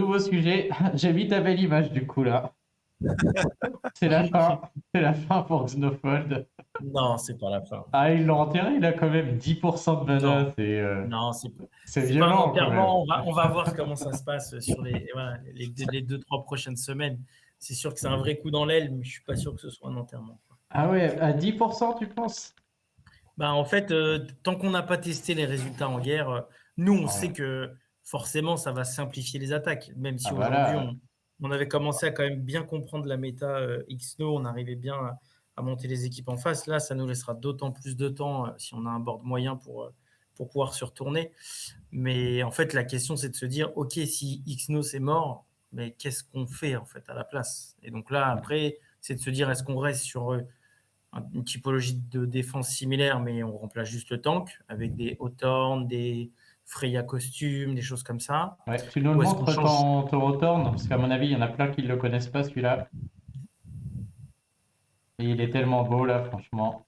nouveau sujet. J'ai mis ta belle image du coup là. C'est la fin. C'est la fin pour Xenofold. Non, c'est pas la fin. Ah, ils l'ont enterré, il a quand même 10% de mana. Non, non, C'est c'est pas un violent quand même. enterrement. On va voir comment ça se passe sur voilà, les 2-3 prochaines semaines. C'est sûr que c'est un vrai coup dans l'aile, mais je suis pas sûr que ce soit un enterrement. Ah ouais, à 10% tu penses? Bah, en fait, tant qu'on n'a pas testé les résultats en guerre, nous, on sait Ouais. que forcément, ça va simplifier les attaques. Même Ah si aujourd'hui, voilà. on avait commencé à quand même bien comprendre la méta Xno, on arrivait bien à monter les équipes en face. Là, ça nous laissera d'autant plus de temps si on a un board moyen pour pouvoir se retourner. Mais en fait, la question, c'est de se dire, OK, si Xno, c'est mort, mais qu'est-ce qu'on fait en fait à la place? Et donc là, après, c'est de se dire, est-ce qu'on reste sur une typologie de défense similaire, mais on remplace juste le tank avec des Hawthorne, des Freya costumes, des choses comme ça. Ouais, tu nous le Ou est-ce qu'on montres change? ton Hawthorne, parce qu'à mon avis, il y en a plein qui ne le connaissent pas celui-là. Et il est tellement beau là, franchement.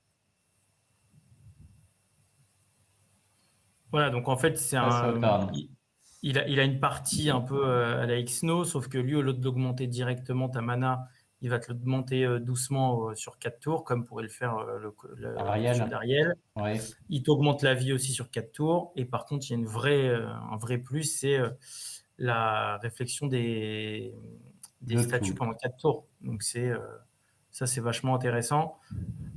Voilà, donc en fait, Ça, c'est Hawthorne. il a une partie un peu à la Xno, sauf que lui, au lieu de l'augmenter directement ta mana, il va te l'augmenter doucement sur 4 tours, comme pourrait le faire le costume Ariel. d'Ariel. Ouais. Il t'augmente la vie aussi sur 4 tours. Et par contre, il y a un vrai plus, c'est la réflexion des De statuts tout. pendant 4 tours. Donc ça, c'est vachement intéressant.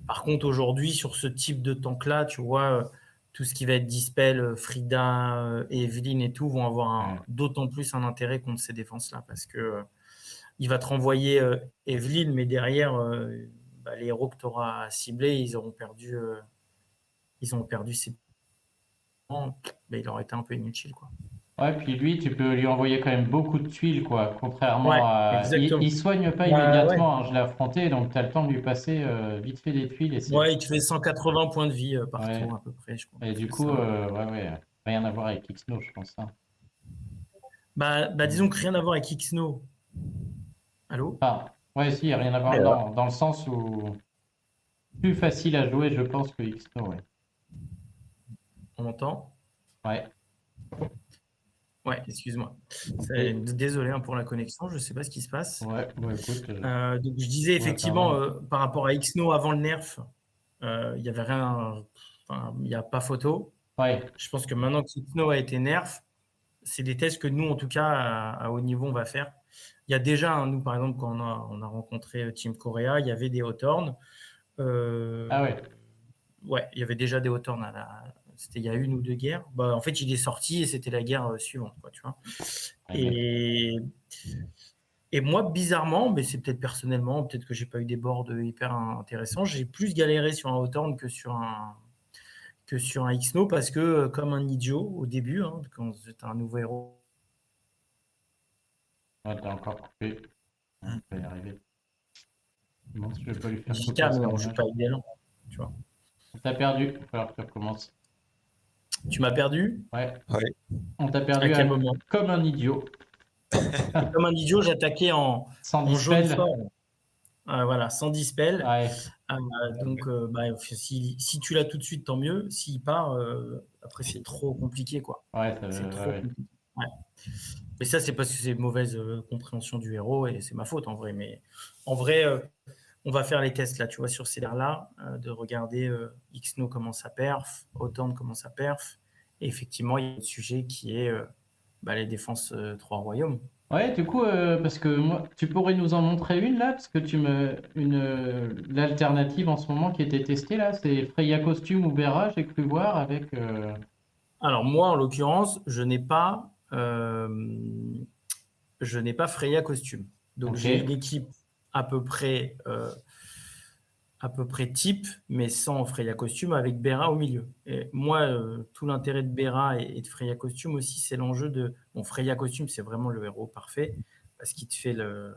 Par contre, aujourd'hui, sur ce type de tank-là, tu vois, tout ce qui va être Dispel, Frida, Evelyn et tout vont avoir Ouais. d'autant plus un intérêt contre ces défenses-là parce que il va te renvoyer Evelyn, mais derrière, les héros que tu auras ciblés, ils ont perdu ses points. Il aurait été un peu inutile, quoi. Ouais, puis lui, tu peux lui envoyer quand même beaucoup de tuiles, quoi. Contrairement Ouais, à. Il exactement. soigne pas Bah ouais. immédiatement, hein, je l'ai affronté, donc tu as le temps de lui passer vite fait des tuiles et c'est. Ouais, il te fait 180 points de vie par Ouais. tour à peu près, je crois. Et du C'est coup, ça. ouais, ouais. Rien à voir avec Xno, je pense, hein. Disons que rien à voir avec Xno. Allô? Enfin, ouais, si, y a rien à voir dans le sens où plus facile à jouer, je pense, que Xno, ouais. On m'entend? Ouais. Ouais, excuse-moi. Et, Désolé pour la connexion, je ne sais pas ce qui se passe. ouais, bon, écoute, Donc je disais en effectivement, attendant. par rapport à Xno avant le nerf, il n'y avait rien, enfin, il n'y a pas photo. Ouais. Je pense que maintenant que Xno a été nerf, c'est des tests que nous, en tout cas, à haut niveau, on va faire. Il y a déjà, nous, par exemple, quand on a rencontré Team Korea, il y avait des Hawthorne. Ah ouais. Ouais, il y avait déjà des Hawthorne c'était il y a une ou deux guerres. En fait, il est sorti et c'était la guerre suivante, quoi, tu vois. Ouais, mais- Et, et moi, bizarrement, mais c'est peut-être personnellement, peut-être que j'ai pas eu des boards hyper intéressants, j'ai plus galéré sur un Hawthorne que sur un Xno parce que, comme un idiot au début, hein, quand c'était un nouveau héros. Ouais, t'as encore coupé. On peut y arriver. Bon, je vais pas lui faire JK, couper mais son on joue image. pas avec des lents, tu vois. T'as perdu, il va falloir que tu recommences. Tu m'as perdu? Ouais, Ouais. on t'a À perdu quel moment? comme un idiot. Comme un idiot, j'attaquais Sans en jaune dispel. fort. Voilà, sans dispel. Ouais, Donc, si tu l'as tout de suite, tant mieux. S'il part, après, c'est trop compliqué, quoi. ouais, C'est ouais, trop ouais. compliqué. Ouais. Mais ça, c'est parce que c'est une mauvaise compréhension du héros et c'est ma faute en vrai. Mais en vrai, on va faire les tests là, tu vois, sur ces là de regarder Xno comment ça perf, Hawthorne comment ça perf. Et effectivement, il y a un sujet qui est les défenses 3 royaumes. Ouais, du coup, parce que moi, tu pourrais nous en montrer une là, parce que l'alternative en ce moment qui était testée là, c'est Freya Costume ou Bera, j'ai cru voir avec. Alors moi, en l'occurrence, je n'ai pas Freya costume. Donc Ok. j'ai une équipe à peu près type, mais sans Freya costume, avec Bera au milieu. Et moi, tout l'intérêt de Bera et de Freya costume aussi, c'est l'enjeu de. Bon, Freya costume, c'est vraiment le héros parfait parce qu'il te fait le.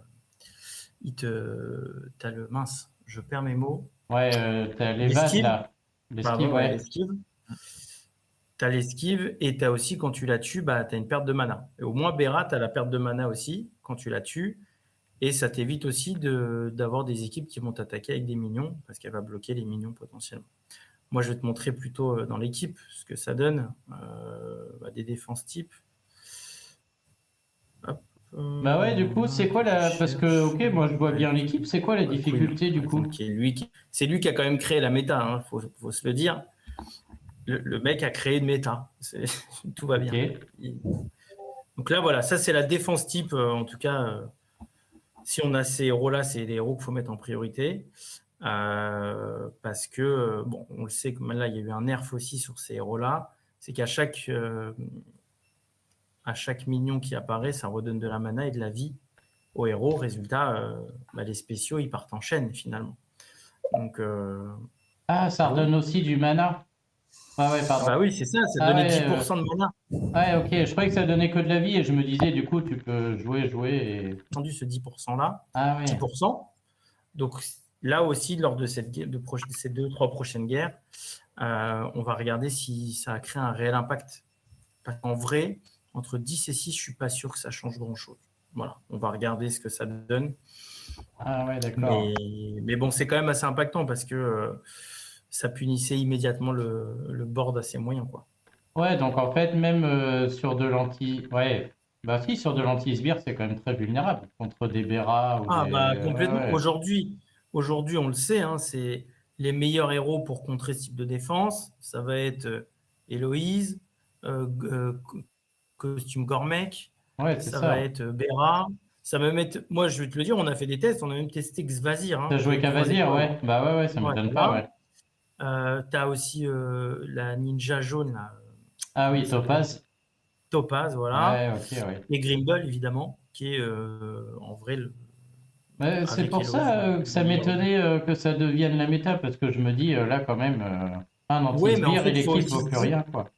T'as le mince. Je perds mes mots. Ouais, t'as l'évade L'esquive, là. L'esquive, pardon, ouais, ouais. l'esquive. T'as l'esquive et t'as aussi, quand tu la tues, t'as une perte de mana. Et au moins, Bera, t'as la perte de mana aussi quand tu la tues. Et ça t'évite aussi d'avoir des équipes qui vont t'attaquer avec des minions parce qu'elle va bloquer les minions potentiellement. Moi, je vais te montrer plutôt dans l'équipe ce que ça donne, des défenses type. Hop. Bah ouais, du coup, c'est quoi la... Parce que, ok, moi je vois bien l'équipe, c'est quoi la Ouais, difficulté du par coup? exemple, c'est lui qui a quand même créé la méta, hein, faut se le dire. Le mec a créé une méta. Tout va Ok. bien. Donc là, voilà, ça c'est la défense type. En tout cas, si on a ces héros-là, c'est les héros qu'il faut mettre en priorité. Parce que, bon, on le sait que là, il y a eu un nerf aussi sur ces héros-là. C'est qu'à chaque minion qui apparaît, ça redonne de la mana et de la vie au héros. Résultat, les spéciaux, ils partent en chaîne finalement. Donc, Ah, ça allô. redonne aussi du mana. Ah ouais, Ah bah pardon. oui, c'est ça, ça Ah donnait ouais, 10% de mana. ouais, ok, je croyais que ça donnait que de la vie et je me disais, du coup, tu peux jouer et... Entendu ce 10%-là, Ah ouais. 10%. Donc là aussi, lors de ces 2-3 prochaines guerres, on va regarder si ça a créé un réel impact. Parce qu'en vrai, entre 10 et 6, je ne suis pas sûr que ça change grand-chose. Voilà, on va regarder ce que ça donne. Ah ouais, d'accord. Mais bon, c'est quand même assez impactant parce que ça punissait immédiatement le board assez moyen, quoi. Ouais, donc en fait, même sur de l'anti... Ouais, bah si, sur de l'anti-sbire, c'est quand même très vulnérable contre des Bera ou Ah bah des... Ouais, complètement. ouais. Aujourd'hui, on le sait, hein, c'est les meilleurs héros pour contrer ce type de défense. Ça va être Héloïse, Costume Gormec, Ouais, c'est ça va ça. être Bera. Ça va même être, moi je vais te le dire, on a fait des tests, on a même testé Xvazir, T'as hein, joué tu vois c'est Cavazir, quoi? ouais. Bah ouais, ouais, ça Ouais, m'étonne pas, voilà. ouais. Tu as aussi la ninja jaune, là, Ah comment oui, elle s'appelle? Topaz. Topaz, voilà. Ouais, ok, ouais. Et Grimble, évidemment, qui est en vrai, C'est avec pour Héloïse, ça que le ça meilleur. m'étonnait que ça devienne la méta, parce que je me dis, là, quand même, un Ouais, mais en anti-sbire fait, et il faut l'équipe aussi vaut se plus dire. rien, quoi.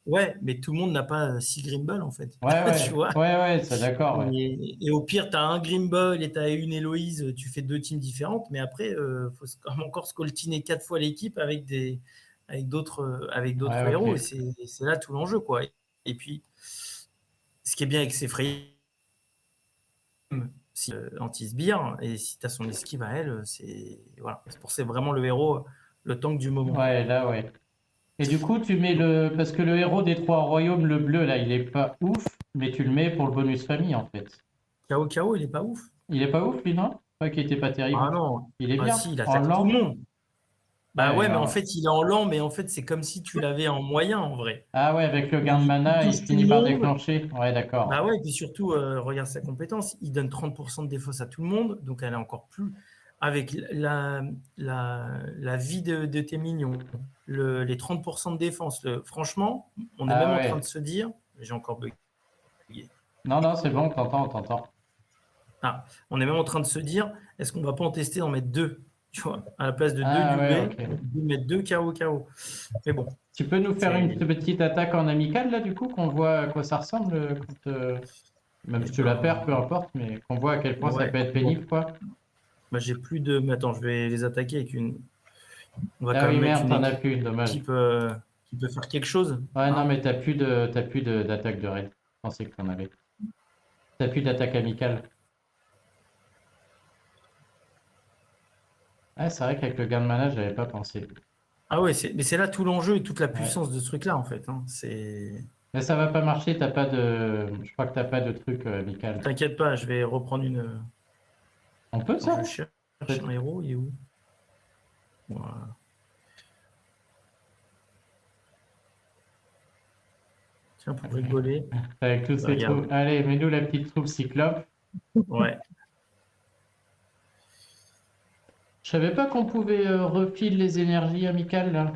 Ouais, mais tout le monde n'a pas 6 Grimble, en fait. Ouais, Tu ouais, vois? ouais, ouais, c'est d'accord, ouais. Et au pire, tu as un Grimble et tu as une Héloïse, tu fais 2 teams différentes, mais après, faut quand même encore scoltiner 4 fois l'équipe avec Ouais, d'autres héros. Et ok. c'est là tout l'enjeu, quoi. Et puis, ce qui est bien avec ces frames, si anti-sbire, et si tu as son esquive à elle, c'est voilà, c'est vraiment le héros, le tank du moment, quoi. Ouais, là, ouais. Et du coup, tu mets le... Parce que le héros des trois royaumes, le bleu, là, il est pas ouf, mais tu le mets pour le bonus famille, en fait. KO, il est pas ouf. Il est pas ouf, lui, non? Pas qu'il était pas Ah terrible. non, Il est ah bien, si, il en attaque tout le lent. monde. Bah Ouais, ouais, mais en fait, il est en lent, mais en fait, c'est comme si tu l'avais en moyen, en vrai. ah ouais, avec le gain de Il mana, il touche tout le finit par monde. déclencher. Ouais, Bah d'accord. ouais, et puis surtout, regarde sa compétence. Il donne 30% de défausse à tout le monde, donc elle est encore plus. Avec la vie de tes minions, les 30% de défense, franchement, on est même Ah en train de ouais. se dire, j'ai encore bugué. Non, non, c'est bon, on t'entend. Ah, on est même en train de se dire, est-ce qu'on va pas en tester d'en mettre deux, tu vois, à la place de deux Ah ouais, UB, ok. de mettre deux KO. Mais bon, Tu peux nous faire une c'est. petite attaque en amical, là, du coup, qu'on voit à quoi ça ressemble, même Eh si tu la perds, peu ben, importe, mais qu'on voit à quel point ça ouais, peut être bon. pénible, quoi. Bah, j'ai plus de. Mais attends, je vais les attaquer avec une. On va Ah quand oui, même mettre merde, une t'en as plus, dommage. équipe qui peut faire quelque chose. Ouais, non, Hein. mais t'as plus d'attaque de raid. Je pensais que t'en avais. T'as plus d'attaque amicale. Ah, c'est vrai qu'avec le gain de mana, j'avais pas pensé. Ah ouais, mais c'est là tout l'enjeu et toute la Ouais. puissance de ce truc-là, en fait. Hein. Mais ça va pas marcher, t'as pas de... Je crois que t'as pas de truc amical. T'inquiète pas, je vais reprendre une. On peut, Attends, je ça? cherche un Peut-être. héros, il est où? Voilà. Tiens, pour rigoler, Avec tous je vais ces regarder. troupes. Allez, mets-nous la petite troupe cyclope. Ouais. Je savais pas qu'on pouvait refiler les énergies amicales, là.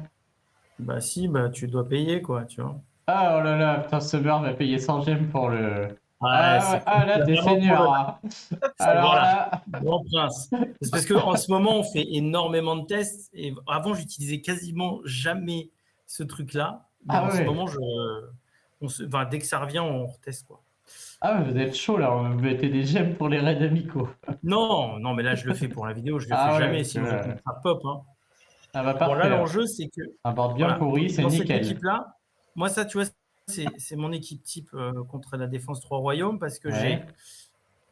Bah si, bah tu dois payer, quoi, tu vois. Ah, oh là là, putain, ce meurtre m'a payé 100 gemmes pour le... Ouais, Ah, ouais, c'est ah là, t'es vraiment pour seigneur, le. hein. Alors Voilà, là... grand prince. C'est parce qu'en ce moment, on fait énormément de tests. Et avant, j'utilisais quasiment jamais ce truc-là. Mais Ah en ce ouais. moment, enfin, dès que ça revient, on reteste, quoi. Ah ouais, vous êtes chaud, là. On vous mettez des gemmes pour les raids amicaux. Non, non, mais là, je le fais pour la vidéo. Je le fais Ah ouais, jamais. parce que Sinon, j'ai là... une trap pop. Hein. Ah bah Bon, là, parfait, alors. l'enjeu, c'est que, Un board bien voilà, pourri, c'est dans cette nickel. équipe-là, moi, ça, tu vois, c'est mon équipe type contre la défense 3 royaumes parce que Ouais, j'ai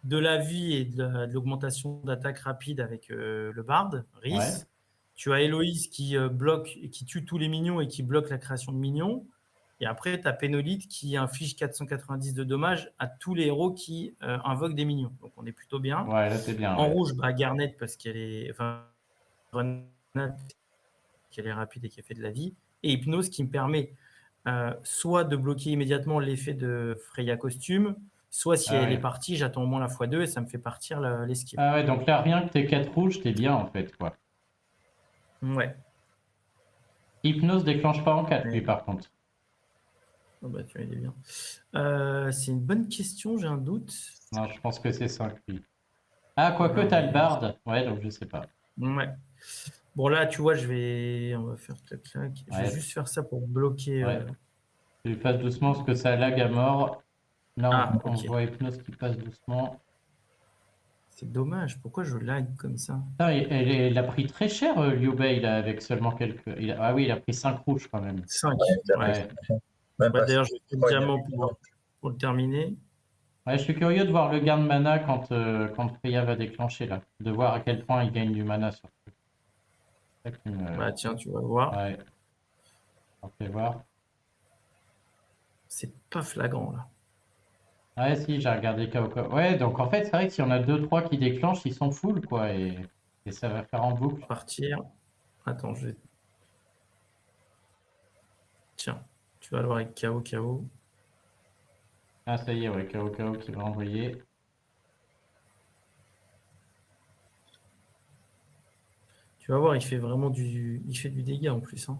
de la vie et de l'augmentation d'attaque rapide avec le Bard, ouais. Rhys. Tu as Héloïse qui bloque, qui tue tous les minions et qui bloque la création de minions. Et après, tu as Pénolite qui inflige 490 de dommages à tous les héros qui invoquent des minions. Donc, on est plutôt bien. Ouais, là, c'est bien. En Ouais. rouge, Garnet parce qu'elle est... Enfin, Grenade, qu'elle est rapide et qui a fait de la vie. Et Hypnose qui me permet soit de bloquer immédiatement l'effet de Freya Costume, soit si elle est partie, j'attends au moins la x2 et ça me fait partir l'esquive. Ah ouais, donc là, rien que tes 4 rouges, t'es bien, en fait, quoi. Ouais. Hypnose déclenche pas en 4, lui, par contre. Oh bah, tu vois, il est bien. C'est une bonne question, j'ai un doute. Non, je pense que c'est 5, lui. Ah, quoique, Non, t'as mais- le barde. Ouais, donc je sais pas. Ouais. Bon, là, tu vois, on va faire clac-clac. Je vais Ouais. juste faire ça pour bloquer. Ouais. Tu passes doucement parce que ça lag à mort. Là, on ok. voit Hypnose qui passe doucement. C'est dommage. Pourquoi je lag comme ça? Putain, il a pris très cher, Liu Bei, là, avec seulement quelques. Ah oui, il a pris 5 rouges quand même. 5. Ouais. Même pas D'ailleurs, je vais faire le Ouais, diamant pour le terminer. Ouais, je suis curieux de voir le gain de mana quand Freya va déclencher, là. De voir à quel point il gagne du mana surtout. C'est ça qui me- Bah, tiens, tu vas voir. Ouais. On fait voir. C'est pas flagrant, là. Ouais, si, j'ai regardé KO. Ouais, donc en fait, c'est vrai que s'il y en a 2-3 qui déclenchent, ils sont full, quoi, et ça va faire en boucle. Partir. Attends, je vais. Tiens, tu vas le voir avec KO. Ah, ça y est, ouais, KO qui va envoyer. Tu vas voir, il fait vraiment il fait du dégât en plus. Hein.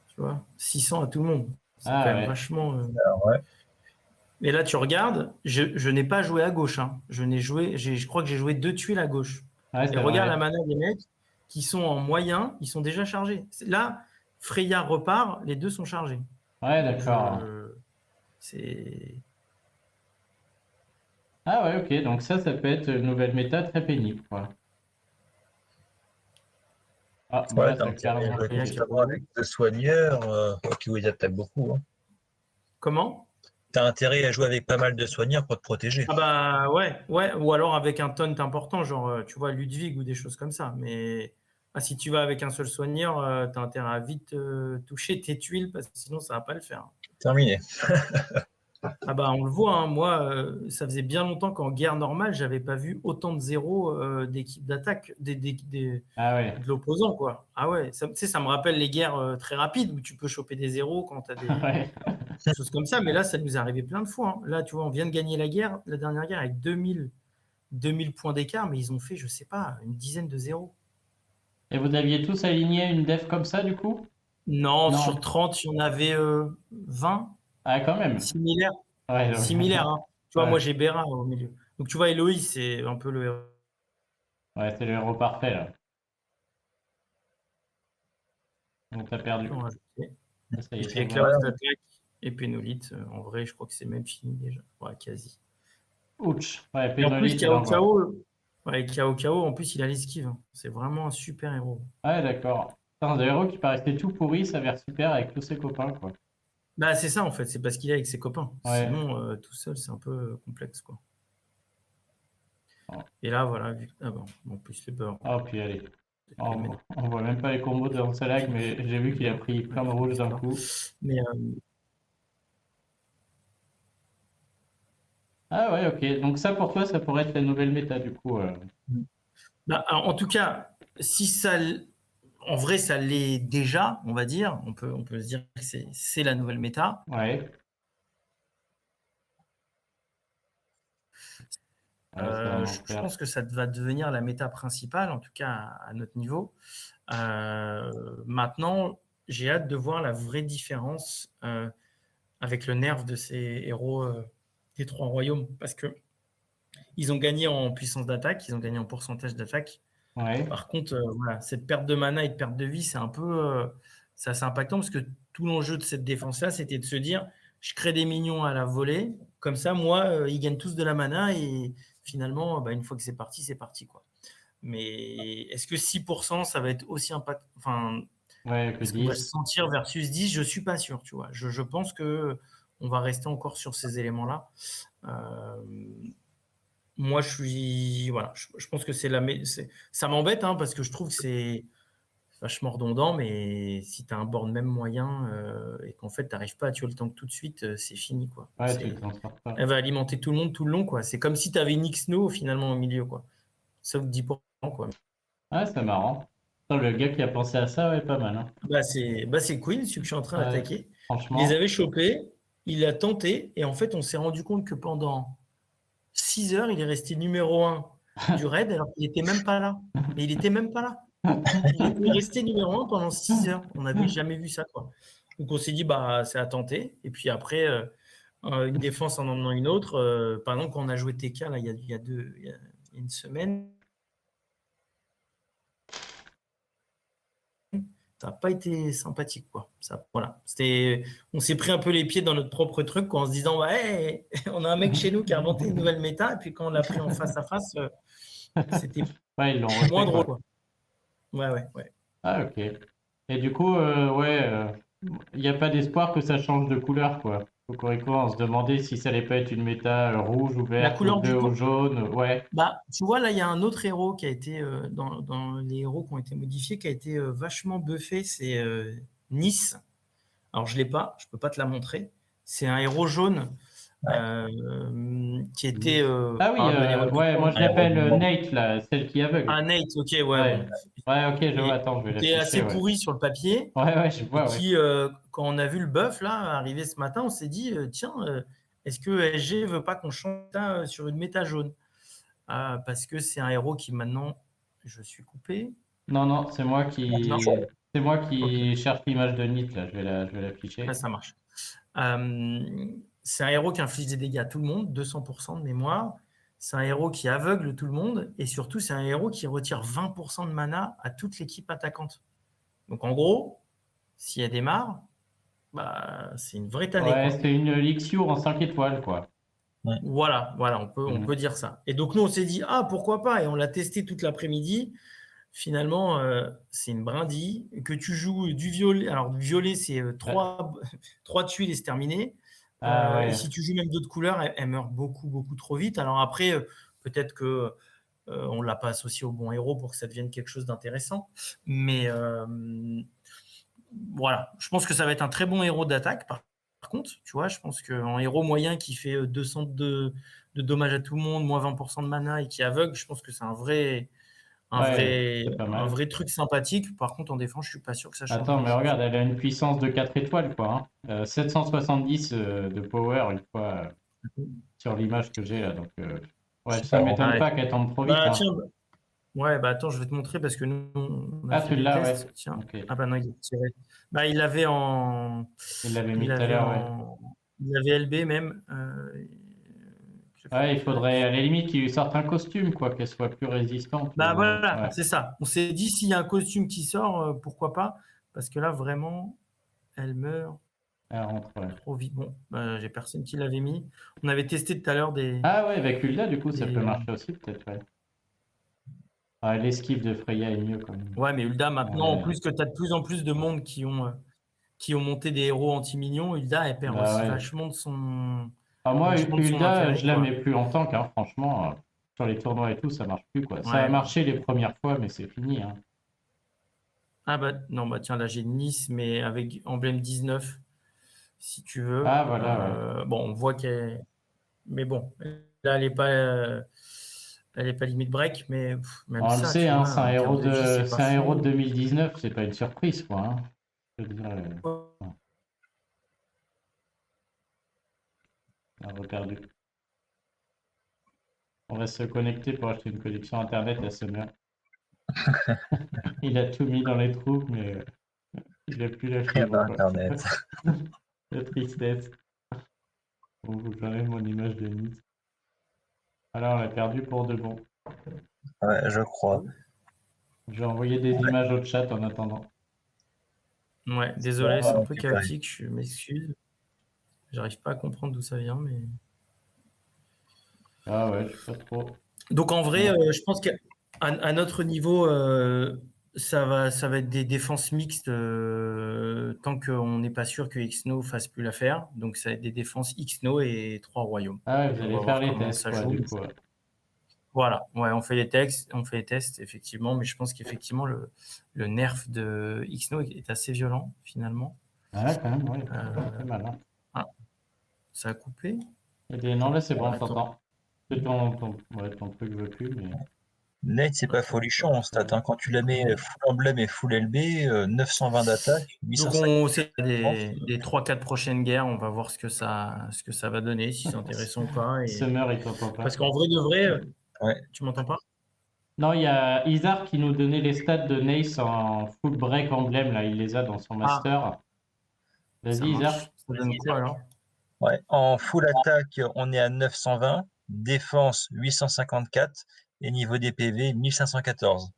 Tu vois, 600 à tout le monde. C'est Ah, quand même ouais. vachement. Alors, ouais. Mais là, tu regardes, je n'ai pas joué à gauche. Hein. Je crois que j'ai joué 2 tuiles à gauche. Ouais, Et c'est regarde vrai. la mana des mecs qui sont en moyen, ils sont déjà chargés. Là, Freya repart, les deux sont chargés. Ouais, d'accord. C'est. Ah ouais, ok, donc ça peut être une nouvelle méta très pénible, quoi. Ah, bon Ouais, là, t'as ça a intérêt à carrément jouer pété. justement avec deux soigneurs, qui ils attaquent beaucoup. Hein. Comment? T'as intérêt à jouer avec pas mal de soigneurs pour te protéger. Ah bah ouais, ou alors avec un taunt important, genre tu vois Ludwig ou des choses comme ça. Mais si tu vas avec un seul soigneur, t'as intérêt à vite toucher tes tuiles parce que sinon ça va pas le faire. Terminé. Ah bah on le voit, hein, moi ça faisait bien longtemps qu'en guerre normale, j'avais pas vu autant de zéros d'équipe d'attaque Ah ouais. de l'opposant quoi. Ah ouais, tu sais, ça me rappelle les guerres très rapides où tu peux choper des zéros quand tu as Ouais. des choses comme ça. Mais là, ça nous est arrivé plein de fois. Hein. Là, tu vois, on vient de gagner la dernière guerre avec 2000 points d'écart, mais ils ont fait, je sais pas, une dizaine de zéros. Et vous aviez tous aligné une def comme ça, du coup? Non, Non. sur 30, il y en avait 20 Ah, quand même. similaires. Ouais, donc- Similaires, hein. Tu vois, Ouais. moi, j'ai Béra au milieu. Donc, tu vois, Héloïse, c'est un peu le héros. Ouais, c'est le héros parfait, là. Donc t'as perdu. qu'on a rajouté. Ah, ça y Et est, puis, ça avec va. la hausse d'attaque et Pénolite, en vrai, je crois que c'est même fini déjà. Ouais, quasi. Ouch. Ouais, Et en plus, Pénolite, elle envoie. KO, en plus, il a l'esquive. Hein. C'est vraiment un super héros. Ouais, d'accord. Putain, des héros qui paraissaient tout pourris s'avèrent super avec tous ses copains, quoi. Bah, c'est ça, en fait. C'est parce qu'il est avec ses copains. Ouais. Sinon, tout seul, c'est un peu complexe, quoi. Oh. Et là, voilà. Ah bon, en plus, les beurre. Oh, puis allez. On voit même pas les combos dans ce lag, mais j'ai vu qu'il a pris plein de rouges d'un coup. Mais Ah ouais, ok. Donc ça, pour toi, ça pourrait être la nouvelle méta, du coup. bah, alors, en tout cas, si ça, en vrai, ça l'est déjà, on va dire. On peut se dire que c'est la nouvelle méta. Ouais. Ouais, c'est un Je enfer. pense que ça va devenir la méta principale, en tout cas à notre niveau. Maintenant, j'ai hâte de voir la vraie différence avec le nerf de ces héros des 3 royaumes, parce que ils ont gagné en puissance d'attaque, ils ont gagné en pourcentage d'attaque. Ouais. Par contre, voilà, cette perte de mana et de perte de vie, c'est un peu c'est assez impactant parce que tout l'enjeu de cette défense-là, c'était de se dire je crée des minions à la volée, comme ça, moi, ils gagnent tous de la mana et finalement, une fois que c'est parti, quoi. Mais est-ce que 6%, ça va être aussi impactant? Enfin, Ouais, que est-ce qu'on va 10. se sentir versus 10? Je suis pas sûr, tu vois. Je pense que on va rester encore sur ces éléments-là. Moi, voilà, je pense que ça m'embête hein, parce que je trouve que vachement redondant, mais si tu as un board même moyen et qu'en fait, tu n'arrives pas à tuer le tank tout de suite, c'est fini, quoi. Ouais, tu t'en sors pas. Elle va alimenter tout le monde tout le long, quoi. C'est comme si tu avais une X-No finalement au milieu, quoi. Sauf 10%, quoi. Ouais, c'est marrant. Putain, le gars qui a pensé à ça, ouais, pas mal. Hein. C'est Queen, celui que je suis en train Ouais, d'attaquer. Il franchement. les avait chopés, il a tenté, et en fait, on s'est rendu compte que pendant 6 heures, il est resté numéro 1 du raid, alors qu'il n'était même pas là. Mais il n'était même pas là. Il était resté numéro 1 pendant 6 heures. On n'avait jamais vu ça, quoi. Donc, on s'est dit, bah, c'est à tenter. Et puis après, une défense en emmenant une autre. Par exemple, quand on a joué TK, là, il y a une semaine, ça n'a pas été sympathique, quoi. Voilà. On s'est pris un peu les pieds dans notre propre truc, quoi, en se disant, ouais, on a un mec chez nous qui a inventé une nouvelle méta, et puis quand on l'a pris en face à face, c'était Ouais, ils l'ont refait, moins drôle, quoi. quoi. Ouais. Ah, ok. Et du coup, il n'y a pas d'espoir que ça change de couleur, quoi. Cocorico, on se demandait si ça allait pas être une méta rouge ou La verte ou couleur du bleu ou coup, jaune. Ouais. bah, tu vois, là, il y a un autre héros qui a été, dans les héros qui ont été modifiés, qui a été vachement buffé, c'est Nice. Alors, je ne l'ai pas, je ne peux pas te la montrer. C'est un héros jaune qui était Ah oui, ouais, moi je l'appelle Nate, là, celle qui aveugle. Ah, Nate, ok, ouais, Ouais, bon. ouais, ok, je vois, Et attends, je vais qui est assez l'afficher, ouais. pourri sur le papier, Ouais, je et vois, ouais. qui, quand on a vu le buff là arriver ce matin, on s'est dit, tiens, est-ce que SG veut pas qu'on change ça sur une méta jaune? Parce que c'est un héros qui maintenant, je suis coupé. Non, c'est moi Non. qui cherche l'image de Nate, là, je vais l'afficher. Là, ça marche. C'est un héros qui inflige des dégâts à tout le monde, 200% de mémoire. C'est un héros qui aveugle tout le monde. Et surtout, c'est un héros qui retire 20% de mana à toute l'équipe attaquante. Donc, en gros, si elle démarre, bah, c'est une vraie tannée, Ouais, quoi. c'est une Elixir en 5 étoiles, quoi. Voilà, on peut dire ça. Et donc, nous, on s'est dit, ah, pourquoi pas? Et on l'a testé toute l'après-midi. Finalement, c'est une brindille. Que tu joues du violet. Alors, du violet, c'est 3 tuiles et c'est terminé. Ah ouais. Et si tu joues même d'autres couleurs, elle meurt beaucoup trop vite. Alors après, peut-être que on ne l'a pas associé au bon héros pour que ça devienne quelque chose d'intéressant. Mais voilà, je pense que ça va être un très bon héros d'attaque. Par contre, tu vois, je pense qu'un héros moyen qui fait 200 de dommages à tout le monde, moins 20% de mana et qui est aveugle, je pense que c'est un vrai truc sympathique. Par contre, en défense, je suis pas sûr que ça change. Attends, mais regarde, elle a une puissance de 4 étoiles, quoi. Hein. 770 de power, une fois sur l'image que j'ai là. Donc, ouais, ça m'étonne Ouais. pas qu'elle tombe trop vite. Bah Hein. tiens, ouais, bah attends, je vais te montrer parce que nous, on a Ah, fait tu des l'as, tests. ouais. Tiens. Ok. Ah bah non, il est tiré. Bah, il l'avait en. Il l'avait mis Il tout à avait l'heure, ouais. en. Il avait LB même. Ouais, il faudrait à la limite qu'il lui sorte un costume, quoi, qu'elle soit plus résistante. Bah ou- voilà, Ouais, c'est ça. On s'est dit, s'il y a un costume qui sort, pourquoi pas? Parce que là, vraiment, elle meurt elle rentre, ouais. trop vite. Bon, j'ai personne qui l'avait mis. On avait testé tout à l'heure des. Ah ouais, avec Hulda, du coup, ça des- peut marcher aussi, peut-être, ouais. Ah, l'esquive de Freya est mieux, quand même. Ouais, mais Hulda, maintenant, en Ouais. plus que tu as de plus en plus de monde qui ont monté des héros anti-minions, Hulda, elle perd Bah aussi ouais. vachement de son. Ah, moi, Vachement de son Hulda, intérêt, je la quoi. mets plus en tank, hein, franchement. Sur les tournois et tout, ça marche plus, quoi. Ça a Ouais. marché les premières fois, mais c'est fini, hein. Ah bah non, bah tiens, là j'ai Nice, mais avec emblème 19, si tu veux. Ah, voilà, ouais. Bon, on voit qu'elle. Mais bon, là, elle est pas limite break, mais même On le ça, sait, tu hein, vois, c'est un en termes héros de vie, de, c'est pas c'est un héros de fou. 2019, c'est pas une surprise, quoi. Hein. Je veux dire, on a perdu. On va se connecter pour acheter une connexion internet à Summer. Il a tout mis dans les trous, mais il a plus la Il y a fibre, pas quoi. Internet. La tristesse. Bon, j'enlève mon image de Nice. Alors, on l'a perdu pour de bon. Ouais, je crois. Je vais envoyer des images au chat en attendant. Ouais, désolé, c'est un peu Récupérer. chaotique, je m'excuse. J'arrive pas à comprendre d'où ça vient, mais. Ah ouais, je sais pas trop. Donc en vrai, je pense qu'à notre niveau, ça va être des défenses mixtes tant qu'on n'est pas sûr que Xno fasse plus l'affaire. Donc ça va être des défenses Xno et 3 royaumes. Ah ouais, vous On allez va faire voir les comment tests, ça quoi, joue. du coup. Ouais. Voilà, ouais, on fait des tests, effectivement, mais je pense qu'effectivement, le nerf de Xno est assez violent, finalement. Ah ouais, quand même, ouais, c'est mal. Hein. Ah, ça a coupé. Non, là, c'est bon, on Attends. t'entend. C'est ton truc veut plus, mais... Nate, c'est pas folichon en stat. Hein. Quand tu la mets full emblème et full LB, 920 d'attaque, Donc, 850 c'est des 3-4 prochaines guerres, on va voir ce que ça va donner, si c'est intéressant ou pas. Summer, il t'entend pas. Parce qu'en vrai de vrai, Ouais. tu m'entends pas? Non, il y a Isar qui nous donnait les stats de Nace en full break emblème, là, il les a dans son master. Ça Vas-y, Isar. marche. Ça donne quoi alors? Ouais. En full attaque, on est à 920, défense 854 et niveau des PV 1514.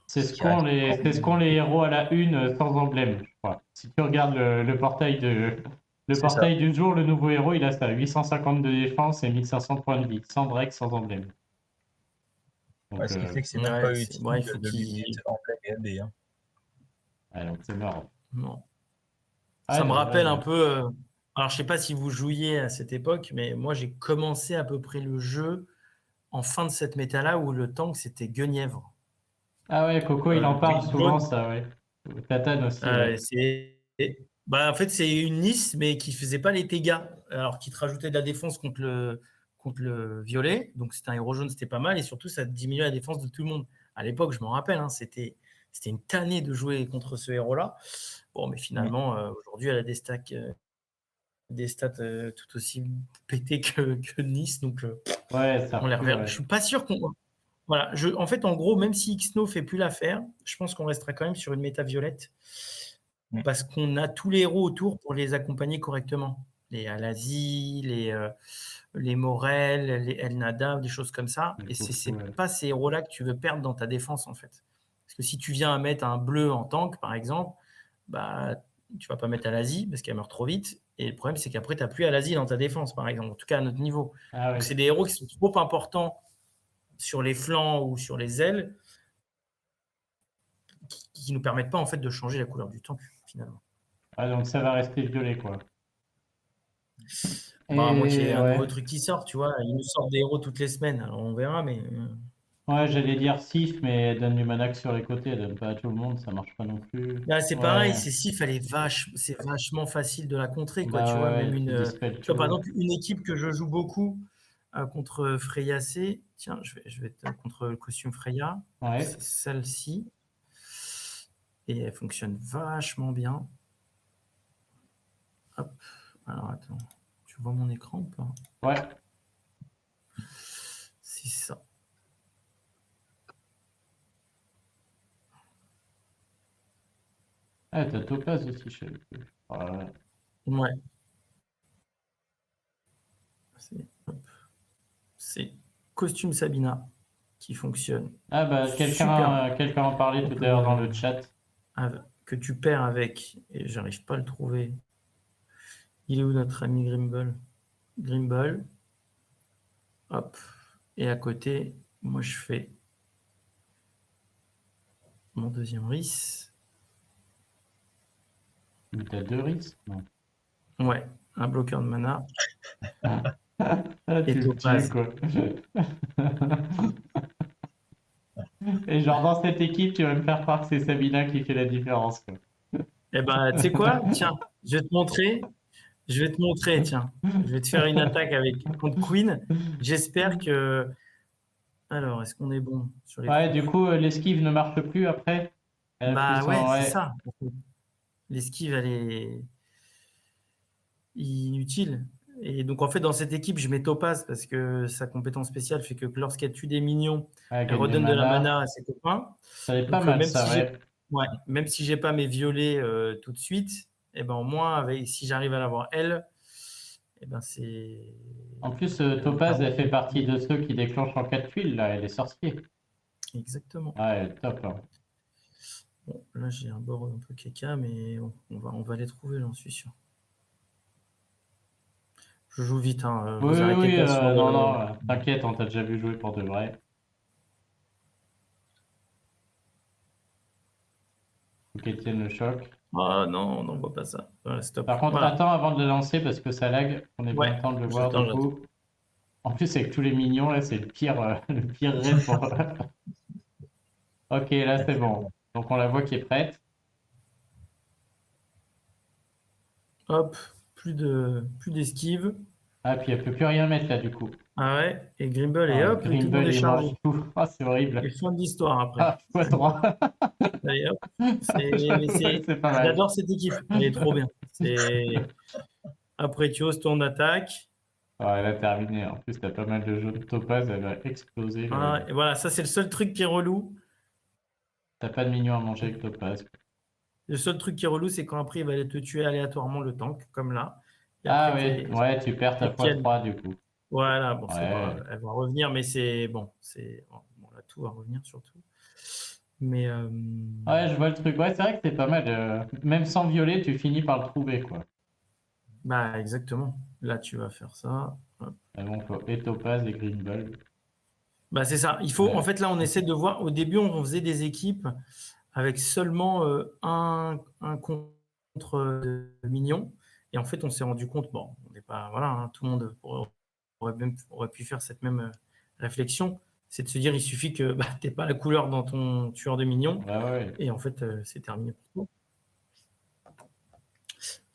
C'est ce qu'ont les héros à la une sans emblème, je crois. Si tu regardes le portail du jour, le nouveau héros, il a ça, 850 de défense et 1500 points de vie, sans break, sans emblème. Donc, Ouais, ce qui fait que c'est ouais, même pas c'est- utile ouais, il faut de lui qu'il- mettre emblème et LB. Hein. ouais, donc c'est marrant. Non. Ouais, Ça me donc, rappelle ouais, un peu. Alors, je sais pas si vous jouiez à cette époque, mais moi, j'ai commencé à peu près le jeu en fin de cette méta-là où le tank, c'était Guenièvre. Ah ouais, Coco, il en parle Jaune. souvent, ça, ouais. Tatane aussi, ouais. En fait, c'est une Nice, mais qui faisait pas les dégâts, alors qui te rajoutait de la défense contre le violet. Donc, c'était un héros jaune, c'était pas mal. Et surtout, ça diminuait la défense de tout le monde. À l'époque, je m'en rappelle, hein, c'était une tannée de jouer contre ce héros-là. Bon, mais finalement, aujourd'hui, elle a des stats tout aussi pétées que Nice. Donc, Ouais, ça on les recule, reverra. ouais. Je suis pas sûr qu'on. Voilà. En fait, en gros, même si Xno fait plus l'affaire, je pense qu'on restera quand même sur une méta violette parce qu'on a tous les héros autour pour les accompagner correctement. Les Alazi, les Morel, les El Nada, des choses comme ça. Et c'est Ouais. pas ces héros-là que tu veux perdre dans ta défense, en fait. Parce que si tu viens à mettre un bleu en tank, par exemple, bah, tu vas pas mettre Alazi parce qu'elle meurt trop vite. Et le problème, c'est qu'après, tu n'as plus Alazi dans ta défense, par exemple, en tout cas à notre niveau. Ah ouais. Donc, c'est des héros qui sont trop importants sur les flancs ou sur les ailes qui ne nous permettent pas, en fait, de changer la couleur du tank, finalement. Ah, donc ça va rester violet, quoi. Bah, à moins qu'il y ait un ouais. nouveau truc qui sort, tu vois. Ils nous sortent des héros toutes les semaines. Alors, on verra, mais... Ouais, j'allais dire Sif, mais elle donne du manax sur les côtés, elle donne pas à tout le monde, ça marche pas non plus. Là, c'est Ouais. pareil, c'est Sif, c'est vachement facile de la contrer, quoi. Bah Tu vois, ouais, même tu dispelles tu vois, par tout. exemple, une équipe que je joue beaucoup contre Freya C. Tiens, je vais être contre le costume Freya. Ouais. C'est celle-ci. Et elle fonctionne vachement bien. Hop. Alors, attends. Tu vois mon écran ou pas? Ouais. C'est ça. Ah, t'as Topaz aussi, je sais plus. Ouais. Ouais. C'est costume Sabina qui fonctionne. Ah bah quelqu'un en parlait tout à l'heure dans le chat. Que tu perds avec, et j'arrive pas à le trouver. Il est où notre ami Grimble. Hop. Et à côté, moi je fais mon deuxième RIS. T'as 2 risques? Non. Ouais, un bloqueur de mana. Ah, Et tu me Topaz. tues, quoi. Et genre dans cette équipe, tu vas me faire croire que c'est Sabina qui fait la différence, quoi. Eh ben, tu sais quoi? Tiens, je vais te montrer. Tiens. Je vais te faire une attaque contre Queen. J'espère que. Alors, est-ce qu'on est bon sur les Ouais, troupes? du coup, l'esquive ne marche plus après. Elle a Bah plus ouais, son- c'est ça. L'esquive, elle est inutile. Et donc, en fait, dans cette équipe, je mets Topaz parce que sa compétence spéciale fait que lorsqu'elle tue des minions, Ouais, elle gagne du redonne de la mana. mana à ses copains. Ça est pas Donc, mal, même ça, si ouais. même si j'ai pas mes violets tout de suite, et ben au moins, si j'arrive à l'avoir elle, et ben c'est. En plus, Topaz, elle fait partie de ceux qui déclenchent en 4 tuiles, là, elle est sorcier. Exactement. Ouais, elle est top, hein. Bon, là, j'ai un bord un peu caca, mais bon, on va les trouver, j'en suis sûr. Je joue vite, hein. Oui, Vous arrêtez oui, pas sur le... non, t'inquiète, on t'a déjà vu jouer pour de vrai. Faut qu'elle tienne le choc. Ah non, on n'envoie pas ça. Voilà, stop. Par contre, Voilà. attends avant de le lancer parce que ça lag. On est bien Ouais, le temps de le voir du coup. En plus, avec tous les mignons, là, c'est le pire raid pour. Ok, là, c'est bon. Donc, on la voit qui est prête. Hop, plus d'esquive. Ah, puis elle peut plus rien mettre là, du coup. Ah ouais, et Grimble, et Ah, hop, et tout le monde Grimble est est mort chargé. du coup. Ah, c'est horrible. Et fin de l'histoire après. Ah, x3. Allez, hop. C'est pas mal. J'adore cette équipe, elle est trop bien. Après, tu oses ton attaque. Ouais, elle a terminé. En plus, t'as pas mal de jaunes topaz, elle va exploser. Et voilà, ça c'est le seul truc qui est relou. T'as pas de minions à manger avec topaz. Le seul truc qui est relou, c'est quand après il va aller te tuer aléatoirement le tank, comme là. Et Ah après, oui, ouais, tu perds ta x3 du coup. Voilà, bon, Ouais. elle va revenir, mais c'est bon, là, tout va revenir surtout. Mais Ouais, je vois le truc. Ouais, c'est vrai que c'est pas mal. Même sans violet, tu finis par le trouver, quoi. bah exactement. Là, tu vas faire ça. Hop. Mais bon, faut et topaz et green ball. Bah c'est ça. Il faut, Ouais. en fait, là, on essaie de voir. Au début, on faisait des équipes avec seulement un contre mignon. Et en fait, on s'est rendu compte, bon, on n'est pas, voilà, hein, tout le monde aurait pu faire cette même réflexion. C'est de se dire, il suffit que bah, tu n'aies pas la couleur dans ton tueur de minions. Ouais. Et en fait, c'est terminé pour toi.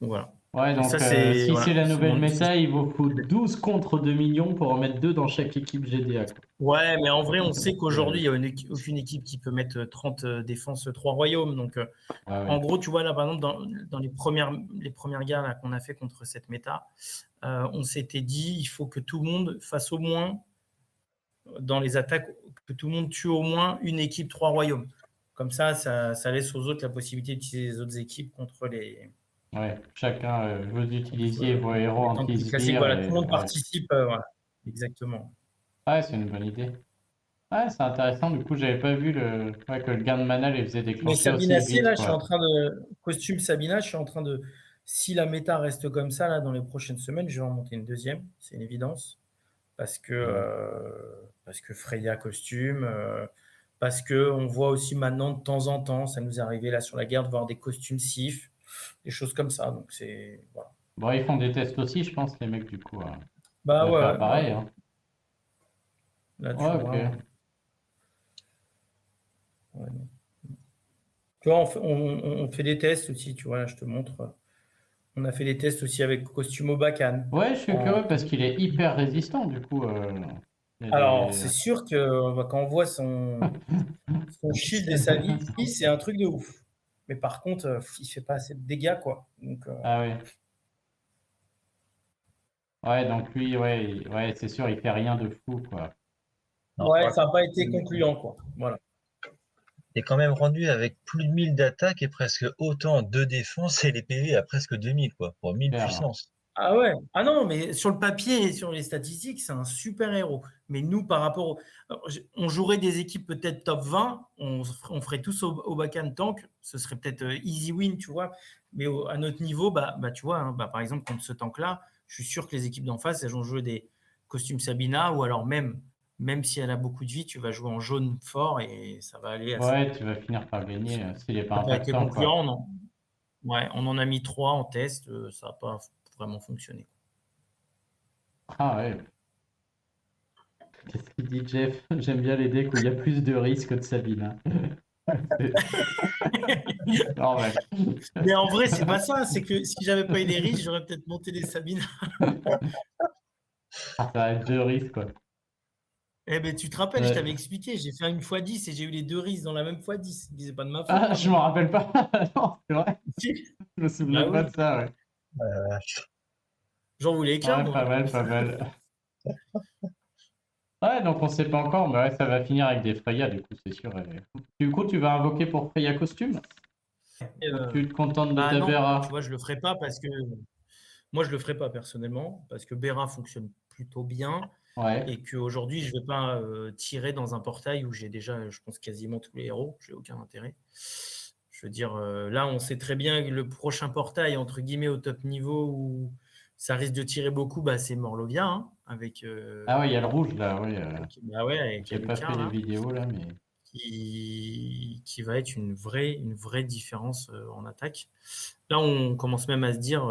Donc voilà. Ouais, donc ça, si voilà, c'est la nouvelle mon méta, il vous faut 12 contre 2 millions pour en mettre 2 dans chaque équipe GDA. Quoi. Ouais, mais en vrai, on sait qu'aujourd'hui, il n'y a aucune équipe qui peut mettre 30 défenses 3 royaumes. Donc, en gros, tu vois, là, par exemple, dans les premières guerres qu'on a fait contre cette méta, on s'était dit, il faut que tout le monde fasse au moins, dans les attaques, que tout le monde tue au moins une équipe 3 royaumes. Comme ça laisse aux autres la possibilité d'utiliser les autres équipes contre les... Ouais, chacun, vous utilisiez vos héros les tanks classiques. anti-sbires. Voilà, tout le monde participe. Voilà. Exactement. Ouais, c'est une bonne idée. Ouais, c'est intéressant. Du coup, j'avais pas vu que le gain de mana les faisait Mais déclencher aussi Sabina C, vite. là, Quoi. je suis en train de. Costume Sabina, je suis en train de. Si la méta reste comme ça, là, dans les prochaines semaines, je vais en monter une deuxième. C'est une évidence. Parce que Freya costume. Parce qu'on voit aussi maintenant, de temps en temps, ça nous est arrivé là sur la guerre, de voir des costumes Sif, des choses comme ça. Donc, c'est. Voilà. Bon, ils font des tests aussi, je pense, les mecs, du coup. Bah On va ouais. faire pareil. Hein. Là, tu Ouais, vois. ok. Ouais, tu vois, on fait des tests aussi, tu vois, là, je te montre. On a fait des tests aussi avec costume Obakan. Ouais, je suis curieux parce qu'il est hyper résistant, du coup. Alors, c'est sûr que quand on voit son shield et sa vie, c'est un truc de ouf. Mais par contre, il fait pas assez de dégâts, quoi. Donc, Ah oui. Ouais, donc lui, ouais, c'est sûr, il fait rien de fou, quoi. ouais, ça n'a pas été concluant, quoi. Voilà. T'es quand même rendu avec plus de 1000 d'attaque et presque autant de défense et les PV à presque 2000, quoi, pour 1000 Super. puissance. Ah ouais. Ah non, mais sur le papier et sur les statistiques, c'est un super héros. Mais nous, par rapport on jouerait des équipes peut-être top 20, on ferait tous au back-end tank, ce serait peut-être easy win, tu vois. Mais à notre niveau, bah tu vois, hein, par exemple, contre ce tank-là, je suis sûr que les équipes d'en face, elles vont jouer des costumes Sabina, ou alors même si elle a beaucoup de vie, tu vas jouer en jaune fort et ça va aller assez. Ouais, tu vas finir par gagner s'il n'est pas Ça n'a pas été impactant, quoi. concluant, non. Ouais, on en a mis 3 en test, ça n'a pas vraiment fonctionné. Ah ouais. Qu'est-ce qu'il dit, Jeff? J'aime bien les decks où il y a plus de risques de Sabina. Normal. Mais en vrai, c'est pas ça. C'est que si j'avais pas eu les risques, j'aurais peut-être monté des Sabina. Ça va être 2 risques, quoi. Eh ben, tu te rappelles, je t'avais expliqué, j'ai fait une x10 et j'ai eu les 2 risques dans la même x10. C'est pas de ma faute. Ah, je m'en rappelle pas. Non, c'est vrai. Si. Je me souviens Bah pas oui. de ça, ouais. J'en voulais qu'un, Ouais, moi. pas mal. Ouais, donc on sait pas encore, mais ouais, ça va finir avec des Freya, du coup, c'est sûr. Du coup, tu vas invoquer pour Freya costume? Ou tu te contentes de Bah ta non, Bera? tu vois, je le ferai pas parce que moi, je le ferai pas personnellement parce que Bera fonctionne plutôt bien Ouais. et qu'aujourd'hui, je vais pas tirer dans un portail où j'ai déjà, je pense, quasiment tous les héros. J'ai aucun intérêt. Je veux dire, là, on sait très bien que le prochain portail, entre guillemets, au top niveau où ça risque de tirer beaucoup, bah, c'est Morlovia, hein, avec. Ah ouais, il y a le rouge, là, oui. Bah ouais, avec J'ai pas fait les là, vidéos, là, mais... qui va être une vraie différence en attaque. Là, on commence même à se dire,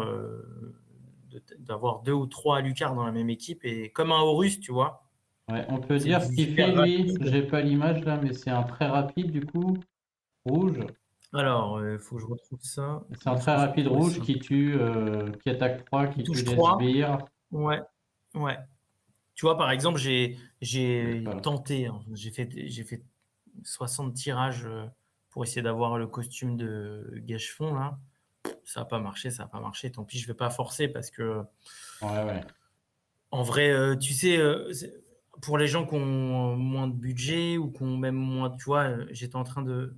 d'avoir 2 ou 3 Alucard dans la même équipe, et comme un Horus, tu vois. Ouais, on peut C'est dire ce qu'il hyper fait, lui. rapide. J'ai pas l'image là, mais c'est un très rapide du coup. Rouge. Alors, il faut que je retrouve ça. C'est un Est-ce très que je peux rapide trouver rouge ça? qui tue, qui attaque 3, Qui qui tue touche les 3. sbires. Ouais, ouais. Tu vois, par exemple, j'ai Voilà. tenté, hein, j'ai fait 60 tirages pour essayer d'avoir le costume de Gâchefond, là. Ça n'a pas marché, ça n'a pas marché. Tant pis, je vais pas forcer parce que, Ouais, ouais. en vrai, tu sais, pour les gens qui ont moins de budget ou qui ont même moins, tu vois, j'étais en train de,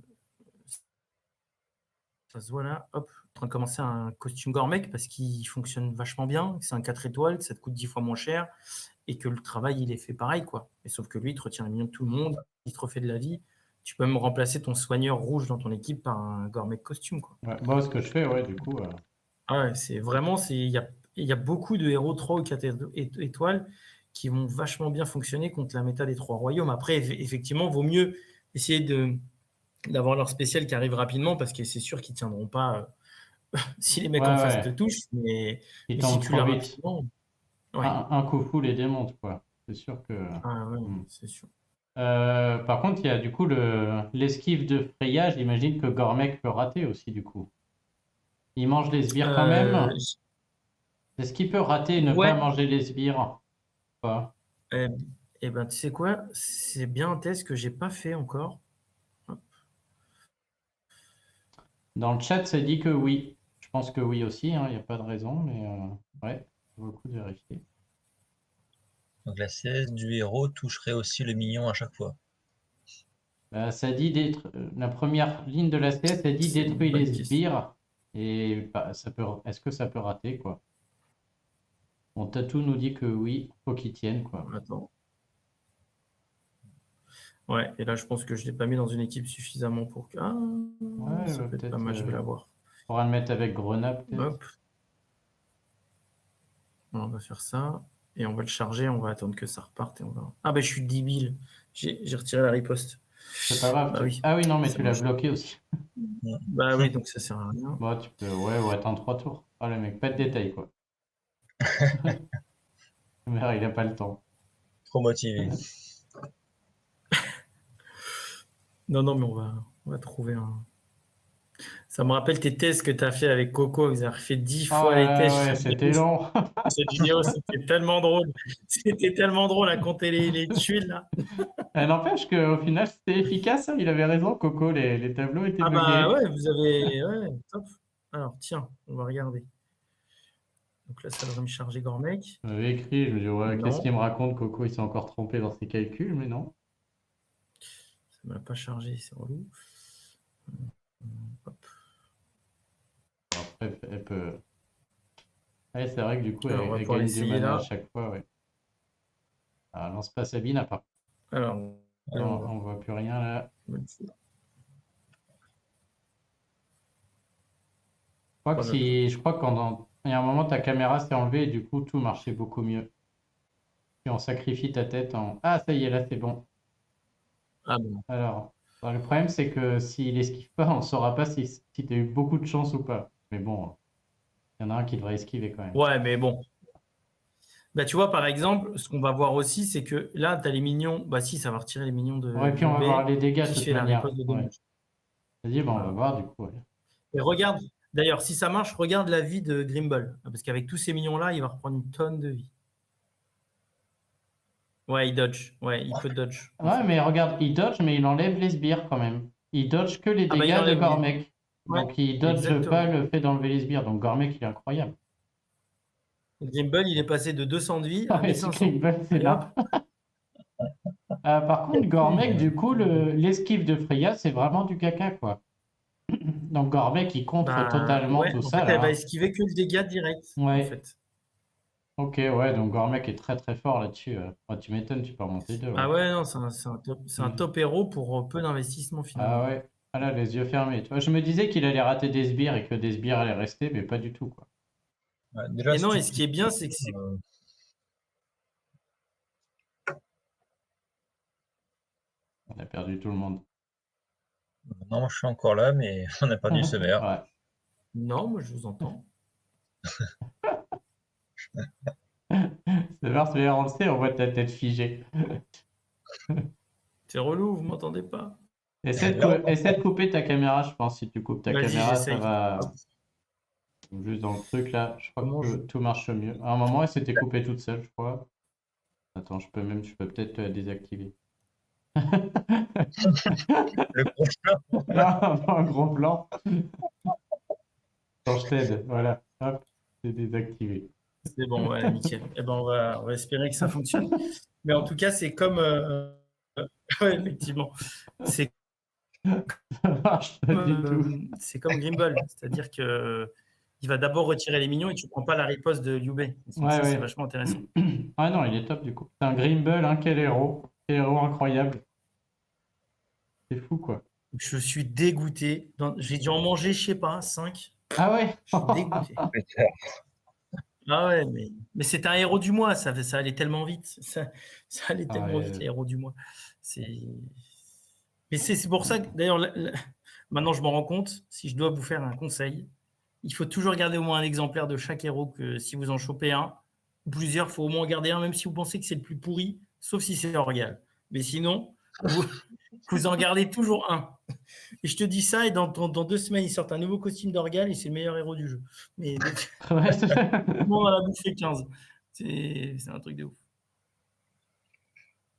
ça se voit là, hop, en train de commencer un costume Gormec parce qu'il fonctionne vachement bien. C'est un 4 étoiles, ça te coûte 10 fois moins cher et que le travail, il est fait pareil, quoi. Et sauf que lui, il te retient les millions de tout le monde, il te refait de la vie. Tu peux même remplacer ton soigneur rouge dans ton équipe par un Gormec costume, quoi. Ouais, moi, ce que je fais, ouais, du coup. Ah ouais, c'est vraiment, il y a beaucoup de héros 3 ou 4 étoiles qui vont vachement bien fonctionner contre la méta des 3 royaumes. Après, effectivement, vaut mieux essayer d'avoir leur spécial qui arrive rapidement parce que c'est sûr qu'ils tiendront pas si les mecs Ouais, en face te ouais. touchent, mais Il si tombe tu trop l'as vite. rapidement, ouais. Un coup fou les démonte, quoi. C'est sûr que. Ah ouais, Hmm. c'est sûr. Par contre, il y a du coup l'esquive de Freya. J'imagine que Gormek peut rater aussi, du coup. Il mange les sbires quand même. Est-ce qu'il peut rater et ne pas Ouais, manger les sbires? Pas. et ben tu sais quoi, c'est bien un test que j'ai pas fait encore. Hop. Dans le chat, c'est dit que oui. Je pense que oui aussi, il n'y a pas de raison, mais ouais, ça vaut le coup de vérifier. Donc la CS du héros toucherait aussi le mignon à chaque fois. Ça dit la première ligne de la CS, ça dit C'est une détruire les bonne question. sbires. Et bah, est-ce que ça peut rater, quoi? Bon, Tatou nous dit que oui, faut qu'il tienne, quoi. Attends. Ouais, et là je pense que je l'ai pas mis dans une équipe suffisamment pour que. Ah, Ouais, ça peut être pas mal, je vais l'avoir. On pourra le mettre avec Grenat, peut-être. Hop. On va faire ça. Et on va le charger, on va attendre que ça reparte et on va. Ah ben je suis débile. J'ai retiré la riposte. C'est pas grave. Bah oui. Ah oui, non, mais Ça tu l'as marche. bloqué aussi. Bah oui, donc ça sert à rien. Bon, tu peux, ouais, ou attendre 3 tours. Ah, le mec, pas de détails, quoi. Le mec, il a pas le temps. Trop motivé. Non, mais on va trouver un. Ça me rappelle tes tests que tu as fait avec Coco. Vous avez fait 10 Oh fois les là tests. là, ouais, c'était long. Cette vidéo, c'était tellement drôle. C'était tellement drôle à compter les tuiles là. N'empêche qu'au final, c'était efficace, hein. Il avait raison, Coco, les tableaux étaient Ah bah buggés. ouais, vous avez. Ouais, top. Alors tiens, on va regarder. Donc là, ça devrait me charger Gormec. J'avais écrit, je me dis, ouais, qu'est-ce Non, qu'il me raconte, Coco? Il s'est encore trompé dans ses calculs, mais non. ça ne m'a pas chargé, c'est relou. Hop. Après, elle peut. Ouais, c'est vrai que du coup, Alors, on va elle pouvoir gagne du l'essayer mana à là. chaque fois, ouais. Ah, lance pas Sabine à part. Alors, Non, on voit plus rien là. Je crois que quand il y a un moment, ta caméra s'est enlevée et du coup, tout marchait beaucoup mieux. Et on sacrifie ta tête en. Ah, ça y est, là, c'est bon. Ah bon. Alors, le problème, c'est que s'il esquive pas, on ne saura pas si tu as eu beaucoup de chance ou pas. Mais bon, il y en a un qui devrait esquiver quand même. Ouais, mais bon. Bah, tu vois, par exemple, ce qu'on va voir aussi, c'est que là, tu as les minions. Bah, si, ça va retirer les minions de. Ouais, et puis on va B voir les dégâts de qui toute fait la manière. riposte de Ouais. dommage. Vas-y, on va Voilà. voir du coup. Ouais. Et regarde, d'ailleurs, si ça marche, regarde la vie de Grimble. Parce qu'avec tous ces minions-là, il va reprendre une tonne de vie. Ouais, il dodge. Ouais, il peut dodge. Ouais, mais regarde, il dodge, mais il enlève les sbires quand même. Il dodge que les Ah bah, il dégâts de enlève. Gormek. Ouais, Donc il dodge exactement. pas le fait d'enlever les sbires. Donc Gormek, il est incroyable. Grimble, il est passé de 200 de vie à Ouais, 1500. c'est Allez, hop. là. Par contre, Gormek, du coup, l'esquive de Freya, c'est vraiment du caca, quoi. Donc Gormek, il contre Bah, totalement ouais, tout en ça, fait, elle va là. esquiver que le dégât direct, en Ouais. fait. Ok, ouais, donc Gormek est très très fort là-dessus. Oh, tu m'étonnes, tu peux remonter deux. Ah Ouais. ouais, non, c'est un top héros pour peu d'investissement, finalement. Ah ouais. Ah là, les yeux fermés. Tu vois, je me disais qu'il allait rater des sbires et que des sbires allaient rester, mais pas du tout, quoi. Ouais, déjà, Et non, si et tu ce qui est bien, c'est que c'est. On a perdu tout le monde. Non, moi, je suis encore là, mais on a perdu le sommaire. Ouais. Non, moi, je vous entends. C'est Mars, mais on le sait, on voit ta tête figée. C'est relou, vous m'entendez pas? Essaie Là, de couper ta caméra, je pense. Si tu coupes ta Vas-y, caméra, ça j'essaye. va. Juste dans le truc là, je crois Comment que tout marche mieux. À un moment, elle s'était coupée toute seule, je crois. Attends, je peux peut-être la désactiver. le gros plan. Non, un gros plan. Quand je t'aide, voilà. Hop, c'est désactivé. C'est bon, voilà, nickel. Eh ben, on va espérer que ça fonctionne. Mais en tout cas, c'est comme. Ouais, effectivement. C'est Ça marche pas du tout. c'est comme Grimble. C'est-à-dire que il va d'abord retirer les minions et tu prends pas la riposte de Liu Bei. Donc Ouais, ça, c'est ouais. vachement intéressant. Ah non, il est top du coup. C'est un Grimble, hein, quel héros. Quel héros incroyable. C'est fou quoi. Je suis dégoûté. J'ai dû en manger, je sais pas, 5. Ah ouais. Je suis dégoûté. Ah ouais, mais c'est un héros du mois, ça allait tellement vite. Ça allait Ah tellement ouais. vite, les héros du mois. Mais c'est pour ça que, d'ailleurs, maintenant je m'en rends compte, si je dois vous faire un conseil, il faut toujours garder au moins un exemplaire de chaque héros, que si vous en chopez un, ou plusieurs, il faut au moins en garder un, même si vous pensez que c'est le plus pourri, sauf si c'est Orgal. Mais sinon, vous en gardez toujours un. Et je te dis ça, et dans 2 semaines, ils sortent un nouveau costume d'Orgal et c'est le meilleur héros du jeu. Mais Ouais, tout le monde en a bouffé 15. C'est un truc de ouf.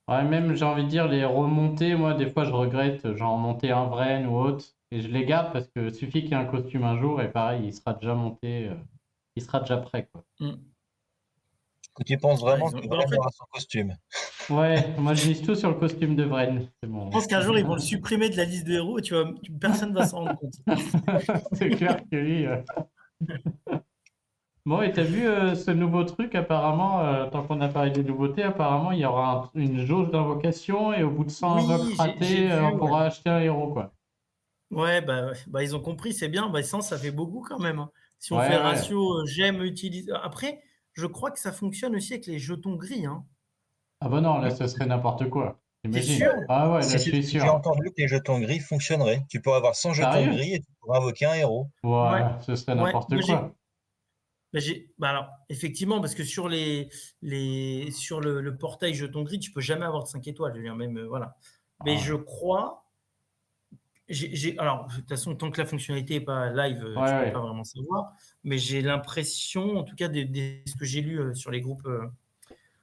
ouais, même j'ai envie de dire, les remontées, moi des fois je regrette, genre monter un Vren ou autre, et je les garde parce que suffit qu'il y ait un costume un jour, et pareil, il sera déjà monté, il sera déjà prêt quoi. Que tu penses vraiment Ouais, que en Vren fait, aura son costume? Ouais, moi je mise tout sur le costume de Vren. C'est je bon. pense qu'un jour, ils vont le supprimer de la liste de héros et personne ne va s'en rendre compte. C'est clair que oui. Bon, et t'as vu ce nouveau truc apparemment, tant qu'on a parlé des nouveautés, apparemment il y aura une jauge d'invocation et au bout de 100 invoques Oui, j'ai ratés, vu. on pourra acheter un héros quoi. Ouais, bah, ils ont compris, c'est bien. Bah, 100, ça fait beaucoup quand même, hein. Si on Ouais, fait ouais. ratio j'aime, utilise. Après, je crois que ça fonctionne aussi avec les jetons gris, hein. Ah bah non, là ce serait n'importe quoi. T'es Imagine. sûr? Ah ouais, là je suis J'ai sûr. entendu que les jetons gris fonctionneraient. Tu pourrais avoir 100 jetons Sérieux? gris et tu pourras invoquer un héros. Ouais, Ouais, ce serait ouais. n'importe Moi, quoi. alors, effectivement, parce que sur sur le portail jeton gris, tu peux jamais avoir de 5 étoiles. Je veux dire, même, voilà. Mais Ah je ouais. crois. Alors, de toute façon, tant que la fonctionnalité n'est pas live, Ouais, tu peux pas ouais. vraiment savoir. Mais j'ai l'impression, en tout cas, ce que j'ai lu sur les groupes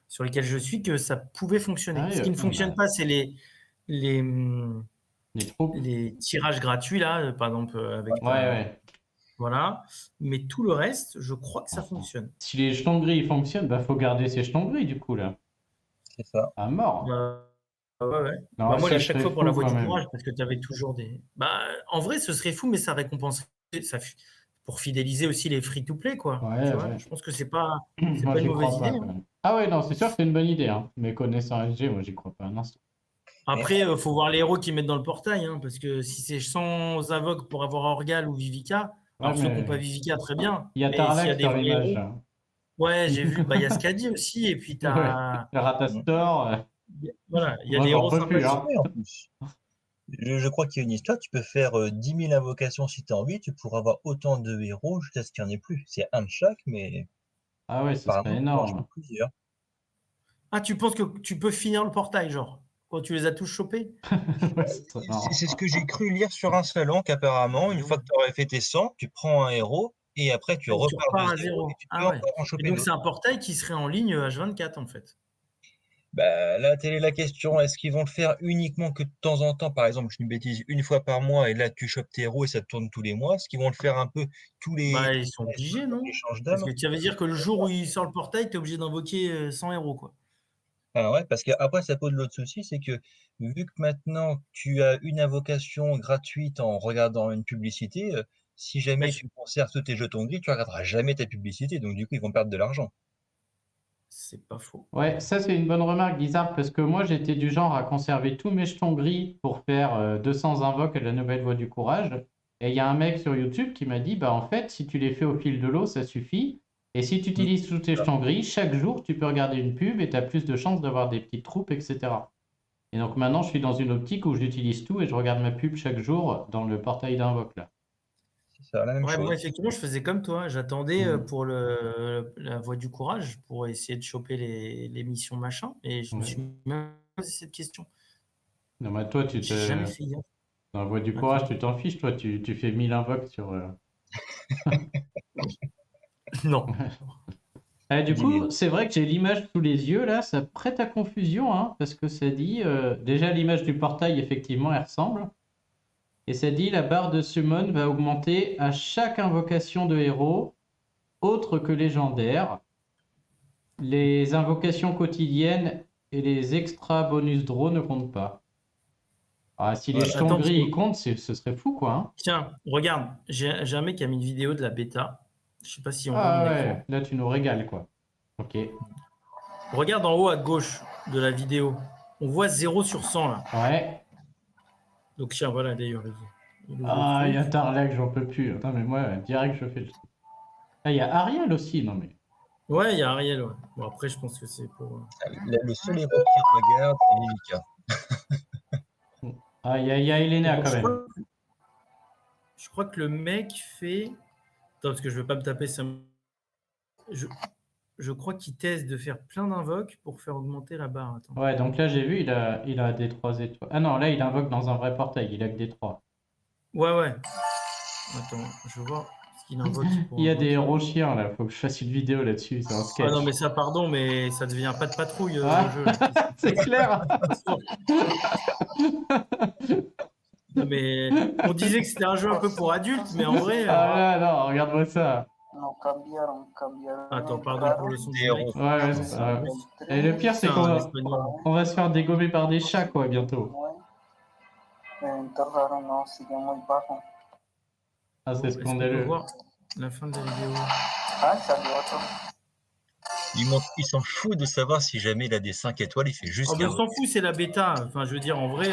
sur lesquels je suis, que ça pouvait fonctionner. Ce qui Sérieux? ne Ah fonctionne bah, pas, c'est les, les troupes? les tirages gratuits, là, par exemple, avec Ouais, ouais. Voilà. Mais tout le reste, je crois que ça fonctionne. Si les jetons gris ils fonctionnent, bah faut garder ces jetons gris du coup là. C'est ça. À mort. Ouais, ouais. Non, Moi, ça chaque serait fois pour la fou voie quand du même. courage, parce que tu avais toujours des. En vrai, ce serait fou, mais ça récompenserait pour fidéliser aussi les free-to-play, quoi. Ouais, Tu vois, ouais. je pense que c'est pas Moi une j'y mauvaise crois idée, pas quand hein. même. Ah ouais, non, c'est sûr que c'est une bonne idée, hein. Mais connaissant SG, moi j'y crois pas un instant. Mais Après, faut voir les héros qu'ils mettent dans le portail, hein, parce que si c'est 100 invoques pour avoir Orgal ou Vivica, Ouais, alors ceux qui n'ont pas mais Vivica, très bien. il y a Mais s'il y a Tarlac des sur vrais l'image héros, là. ouais, j'ai vu. Il y a Skadi aussi, et puis Ouais. Ratastor, voilà, il y a moi des j'en héros peux plus, hein. sympathiques. oui, en plus. Je crois qu'il y a une histoire, tu peux faire 10 000 invocations si tu as envie, tu pourras avoir autant de héros jusqu'à ce qu'il n'y en ait plus. C'est un de chaque, mais Ah ouais, ce serait apparemment, tu peux en choper énorme. plusieurs. Ah, tu penses que tu peux finir le portail, genre, quand tu les as tous chopés? Ouais, ce serait marrant. C'est ce que j'ai cru lire sur un salon, qu'apparemment, une fois que tu aurais fait tes 100, tu prends un héros et après tu Et tu repars de repars à zéro et 0. tu peux Ah ouais. encore en Et choper donc, d'autres. c'est un portail qui serait en ligne H24, en fait. Bah, là, telle est la question. Est-ce qu'ils vont le faire uniquement que de temps en temps, par exemple, je dis une bêtise, une fois par mois, et là, tu chopes tes héros et ça te tourne tous les mois? Est-ce qu'ils vont le faire un peu tous les Bah, ils sont obligés, non? échanges Parce d'âmes? que ça veut dire que le jour où il sort le portail, tu es obligé d'invoquer 100 héros, quoi. Ah ouais, parce qu'après, ça pose l'autre souci, c'est que vu que maintenant tu as une invocation gratuite en regardant une publicité, si jamais Mais tu conserves tous tes jetons gris, tu regarderas jamais ta publicité, donc du coup, ils vont perdre de l'argent. c'est pas faux. Ouais, ça c'est une bonne remarque, Guizard, parce que moi j'étais du genre à conserver tous mes jetons gris pour faire 200 invoques à la nouvelle voie du courage. Et il y a un mec sur YouTube qui m'a dit, bah en fait, si tu les fais au fil de l'eau, ça suffit. Et si tu Mmh, utilises tous tes c'est ça. jetons gris, chaque jour, tu peux regarder une pub et tu as plus de chances d'avoir des petites troupes, etc. Et donc maintenant, je suis dans une optique où j'utilise tout et je regarde ma pub chaque jour dans le portail d'invoque là. C'est ça, la même Ouais, moi, chose. effectivement, je faisais comme toi. J'attendais Mm. pour la voie du courage pour essayer de choper les missions machin. Et je me Ouais. suis même posé cette question. Non, mais toi, J'ai jamais fait gaffe. dans la voie du Attends. courage, tu t'en fiches, toi, tu fais 1000 invoques sur. Non. Du 10 000. coup, c'est vrai que j'ai l'image sous les yeux, là, ça prête à confusion, hein, parce que ça dit, déjà l'image du portail, effectivement, elle ressemble, et ça dit la barre de summon va augmenter à chaque invocation de héros, autre que légendaire. Les invocations quotidiennes et les extra bonus draw ne comptent pas. Ah, si les Voilà. jetons Attends, parce gris que, ils comptent, ce serait fou, quoi. Hein. tiens, regarde, j'ai un mec qui a mis une vidéo de la bêta. Je sais pas si on voit Ah mon ouais, écran. là tu nous régales, quoi. Ok. Regarde en haut à gauche de la vidéo. On voit 0 sur 100 là. Ouais. Donc tiens, voilà d'ailleurs le nouveau Ah, il y truc. a Tarlac, j'en peux plus. Attends, mais moi, direct, je fais le truc. Ah, il y a Ariel aussi, non mais. Ouais, il y a Ariel. Ouais. Bon, après, je pense que c'est pour. Le seul héros qui regarde, c'est Lilika. Ah, il y a Elena Donc, quand même. je crois que le mec fait. Attends, parce que je veux pas me taper ça. Je crois qu'il teste de faire plein d'invoques pour faire augmenter la barre. Attends. Ouais, donc là, j'ai vu, il a des 3 étoiles. Ah non, là, il invoque dans un vrai portail, il a que des 3. Ouais, ouais. Attends, je vois ce qu'il invoque Il pour y a des invoquer. héros chiens, là. Faut que je fasse une vidéo là-dessus, c'est un Ah sketch. non, mais ça, pardon, mais ça devient pas de patrouille Ah, le jeu. Là. c'est clair. Non, mais on disait que c'était un jeu un peu pour adultes, mais en vrai. Ah là, non, regarde-moi ça. Attends, pardon pour le son Des du mec. héros. Ouais, c'est ça. Et le pire, C'est c'est un espagnol. on va se faire dégommer par des chats, quoi, bientôt. Ah, c'est Bon, est-ce qu'on peut scandaleux. voir la fin de la vidéo? Il s'en fout de savoir si jamais il a des 5 étoiles, il fait juste Oh, mais on s'en invoquer. fout, c'est la bêta. Enfin, je veux dire, en vrai,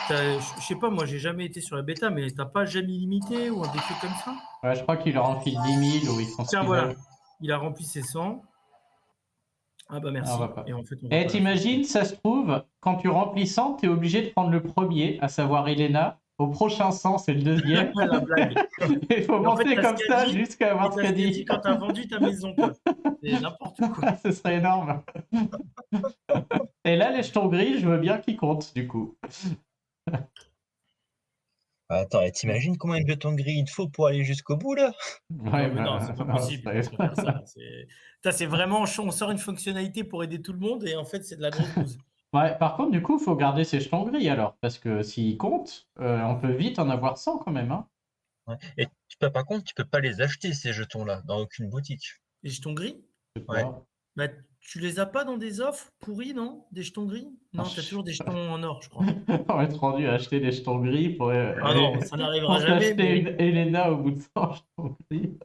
je sais pas, moi, j'ai jamais été sur la bêta, mais t'as pas jamais limité ou un des trucs comme ça? Ouais, je crois qu'ils leur enfilent 10 000 ou ils font ce Tiens, qu'ils voilà. veulent. Il a rempli ses 100. Ah bah Ah, on merci. va pas. Et en fait, on voit Et pas la fin. t'imagines, ça se trouve, quand tu remplis 100, t'es obligé de prendre le premier, à savoir Elena. Au prochain 100, c'est le deuxième. La blague. Il faut Et en fait, monter t'as comme ce qu'a ça dit, jusqu'à avoir et ce t'as qu'a ce qu'a dit. dit quand t'as vendu ta maison, quoi. C'est n'importe quoi. Ce serait énorme. Et là, les jetons gris, je veux bien qu'ils comptent, du coup. Attends, et t'imagines combien de jetons gris il te faut pour aller jusqu'au bout, là? Non, Ouais, mais non, c'est pas non, possible. Ils vont pas faire ça. C'est vraiment, on sort une fonctionnalité pour aider tout le monde et en fait, c'est de la grosse bouse. Ouais, par contre, du coup, il faut garder ces jetons gris alors, parce que s'ils comptent, on peut vite en avoir 100 quand même. Hein. Ouais. Et par contre, tu peux pas les acheter, ces jetons-là, dans aucune boutique. Les jetons gris? Je sais Ouais. pas. Bah, tu les as pas dans des offres pourries, non? Des jetons gris? Non, t'as toujours des jetons en or, je crois. On va être rendu à acheter des jetons gris pour, Ah non, ça n'arrivera pour jamais, s'acheter mais une Elena au bout de 100 jetons gris.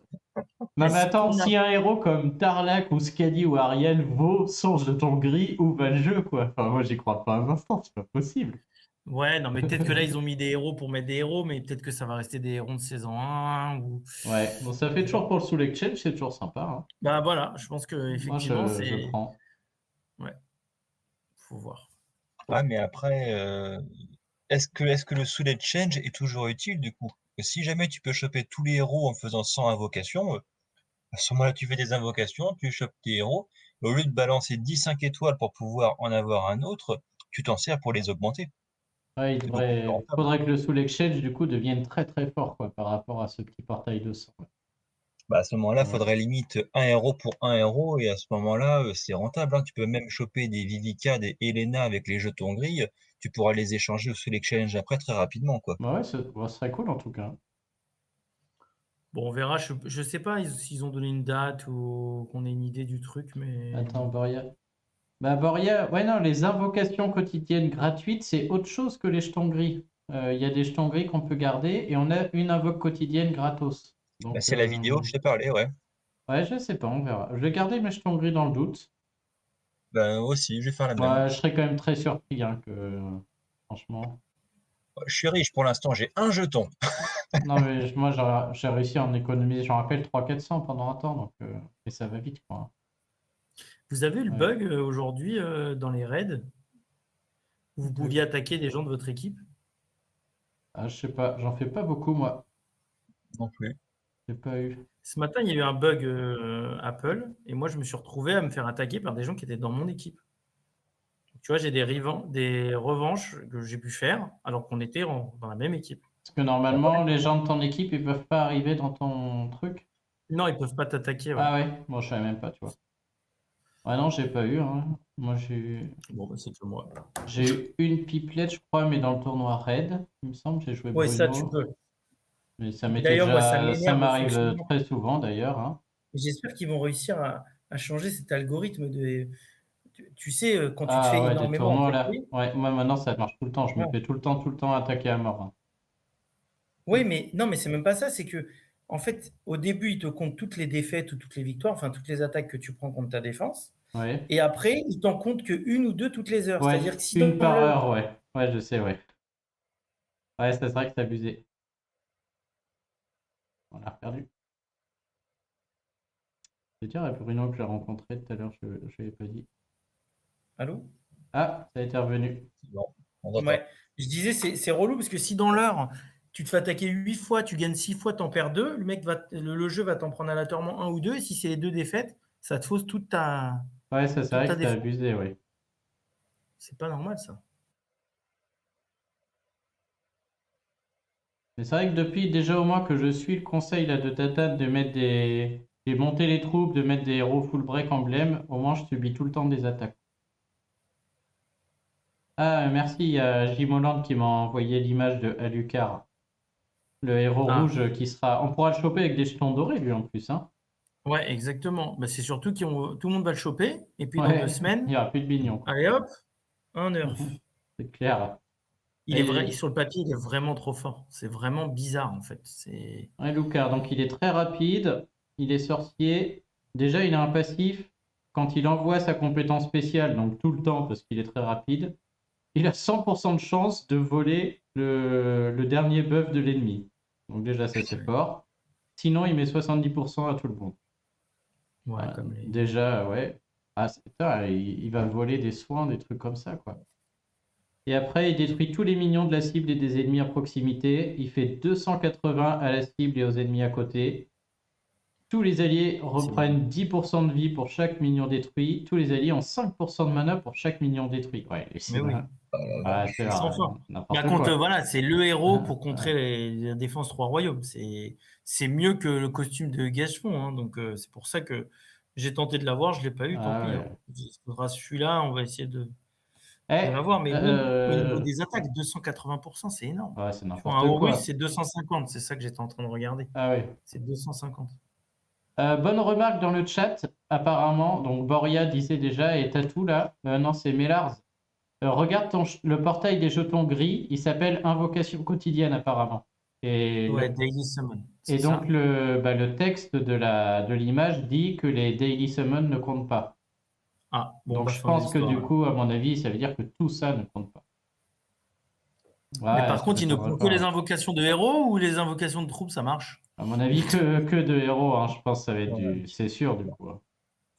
Non mais si attends, on a- si un héros comme Tarlac ou Skadi ou Ariel vaut 100 jetons gris, où va le jeu quoi? Enfin moi j'y crois pas un instant, c'est pas possible. Ouais, non, mais peut-être que là, ils ont mis des héros pour mettre des héros, mais peut-être que ça va rester des héros de saison 1 ou. Ouais, bon ça fait toujours pour le Soul Exchange, c'est toujours sympa. Hein. Bah voilà, je pense que Moi effectivement, je c'est. prends. Ouais, faut voir. Ouais, mais après, est-ce que le Soul Exchange est toujours utile, du coup? Parce que si jamais tu peux choper tous les héros en faisant 100 invocations, à ce moment-là, tu fais des invocations, tu chopes tes héros, et au lieu de balancer 10 5 étoiles pour pouvoir en avoir un autre, tu t'en sers pour les augmenter. Ouais, C'est beaucoup plus rentable. faudrait que le Soul Exchange du coup devienne très très fort quoi par rapport à ce petit portail de 100. Bah, à ce moment-là, il Ouais. faudrait limite 1 héros pour 1 héros, et à ce moment-là, c'est rentable, hein. Tu peux même choper des Vivica, des Helena avec les jetons gris, tu pourras les échanger au Soul Exchange après très rapidement, quoi. Bah ouais, ce serait cool en tout cas. Bon, on verra. Je sais pas s'ils ont donné une date ou qu'on ait une idée du truc, mais Attends, bon. Boria. Bah Boria, ouais non, les invocations quotidiennes gratuites, c'est autre chose que les jetons gris. Il y a des jetons gris qu'on peut garder et on a une invoque quotidienne gratos. Bah, Donc, c'est la vidéo que je t'ai parlé, ouais. ouais, je sais pas, on verra. Je vais garder mes jetons gris dans le doute. Ben, aussi, je vais faire la même. Ouais, je serais quand même très surpris, hein, franchement. Je suis riche pour l'instant, j'ai un jeton. Non, mais moi, j'ai réussi à en économiser, j'en rappelle, 300-400 pendant un temps, donc, et ça va vite, quoi. Vous avez eu le Ouais. bug aujourd'hui dans les raids où vous pouviez attaquer des gens de votre équipe? Ah, je sais pas, j'en fais pas beaucoup, moi. Non plus. J'ai pas eu. Ce matin, il y a eu un bug Apple et moi, je me suis retrouvé à me faire attaquer par des gens qui étaient dans mon équipe. Tu vois, j'ai des revanches que j'ai pu faire alors qu'on était dans la même équipe. Parce que normalement, les gens de ton équipe, ils peuvent pas arriver dans ton truc. Non, ils peuvent pas t'attaquer. Ouais. Ah ouais, moi je savais même pas, tu vois. Ouais, non, j'ai pas eu. Hein. Moi, Bon, bah, c'est que moi. j'ai eu une pipelette, je crois, mais dans le tournoi Raid, il me semble. J'ai joué Oui, ça, tu Bruno. peux. Mais ça m'était D'ailleurs, moi, ça déjà. Ça m'énerve le m'arrive fonctionnement. très souvent d'ailleurs. Hein. J'espère qu'ils vont réussir à changer cet algorithme de. Tu sais, quand tu te Ah fais ouais, des énormément tournois là. attaquer. Ouais, moi maintenant ça marche tout le temps. Je me Ouais. fais tout le temps attaquer à mort. Hein. Oui, mais non, mais c'est même pas ça. C'est que, en fait, au début, il te compte toutes les défaites ou toutes les victoires, enfin, toutes les attaques que tu prends contre ta défense. Ouais. Et après, il t'en compte qu'une ou deux toutes les heures. Ouais, C'est-à-dire que si une dans par l'heure. heure, ouais. Ouais, je sais, ouais. Ouais, c'est vrai que c'est abusé. On l'a perdu. C'est dire à Bruno que j'ai rencontré tout à l'heure, je l'avais pas dit. Allô? Ah, ça a été revenu. Bon, on entend. Ouais. Je disais, c'est relou parce que si dans l'heure, tu te fais attaquer 8 fois, tu gagnes 6 fois, t'en perds 2, le jeu va t'en prendre aléatoirement 1 ou 2, et si c'est les 2 défaites, ça te fausse toute ta, Ouais, ça, c'est toute vrai ta que c'est défense. abusé, ouais. C'est pas normal, ça. Mais c'est vrai que depuis déjà au moins que je suis le conseil là, de Tata de mettre de monter les troupes, de mettre des héros full break emblème, au moins je subis tout le temps des attaques. Ah, merci, il y a Jim Holland qui m'a envoyé l'image de Alucard, le héros Ah, rouge qui sera. On pourra le choper avec des jetons dorés lui en plus, hein. ouais, exactement. Bah, c'est surtout tout le monde va le choper, et puis dans 2 Ouais, il semaines, n'y aura plus de mignon, quoi. allez hop, un nerf. C'est clair. Il est vrai, Et sur le papier, il est vraiment trop fort. C'est vraiment bizarre, en fait. ouais, Lucas, donc il est très rapide, il est sorcier. Déjà, il a un passif. Quand il envoie sa compétence spéciale, donc tout le temps parce qu'il est très rapide, il a 100% de chance de voler le dernier buff de l'ennemi. Donc déjà, ça c'est fort. Sinon, il met 70% à tout le monde. Ouais, comme les. Déjà, ouais. Ah, putain, il va voler des soins, des trucs comme ça, quoi. Et après, il détruit tous les minions de la cible et des ennemis à proximité. Il fait 280 à la cible et aux ennemis à côté. Tous les alliés reprennent 10% de vie pour chaque minion détruit. Tous les alliés ont 5% de mana pour chaque minion détruit. Ouais, Mais oui. Ah, c'est Ils sont forts. Mais n'importe contre, quoi. voilà, c'est le héros pour contrer les défenses Trois Royaumes. C'est mieux que le costume de Gachemont. Hein. Donc, c'est pour ça que j'ai tenté de l'avoir. Je ne l'ai pas eu, tant Ah pis. ouais. Hein. Ce sera celui-là, on va essayer de Eh, l'avoir. Mais même au niveau des attaques, 280%, c'est énorme. ouais, c'est Tu vois, un n'importe Horus, quoi. c'est 250. C'est ça que j'étais en train de regarder. Ah oui. C'est 250. Bonne remarque dans le chat, apparemment. Donc Boria disait déjà, et Tatou là. Non, c'est Mellars. Regarde le portail des jetons gris, il s'appelle Invocation quotidienne apparemment. Et, Ouais, Daily Summon. et C'est donc ça. le texte de l'image dit que les Daily Summon ne comptent pas. Ah, bon, Donc bah, je fin de pense que l'histoire. du coup, à mon avis, ça veut dire que tout ça ne compte pas. Mais Ouais, par ça contre, il ne m'étonnerait prend que pas. les Hein. invocations de héros ou les invocations de troupes, ça marche? À mon avis, que de héros, hein. Je pense que ça va être Ouais. c'est sûr du coup. Hein.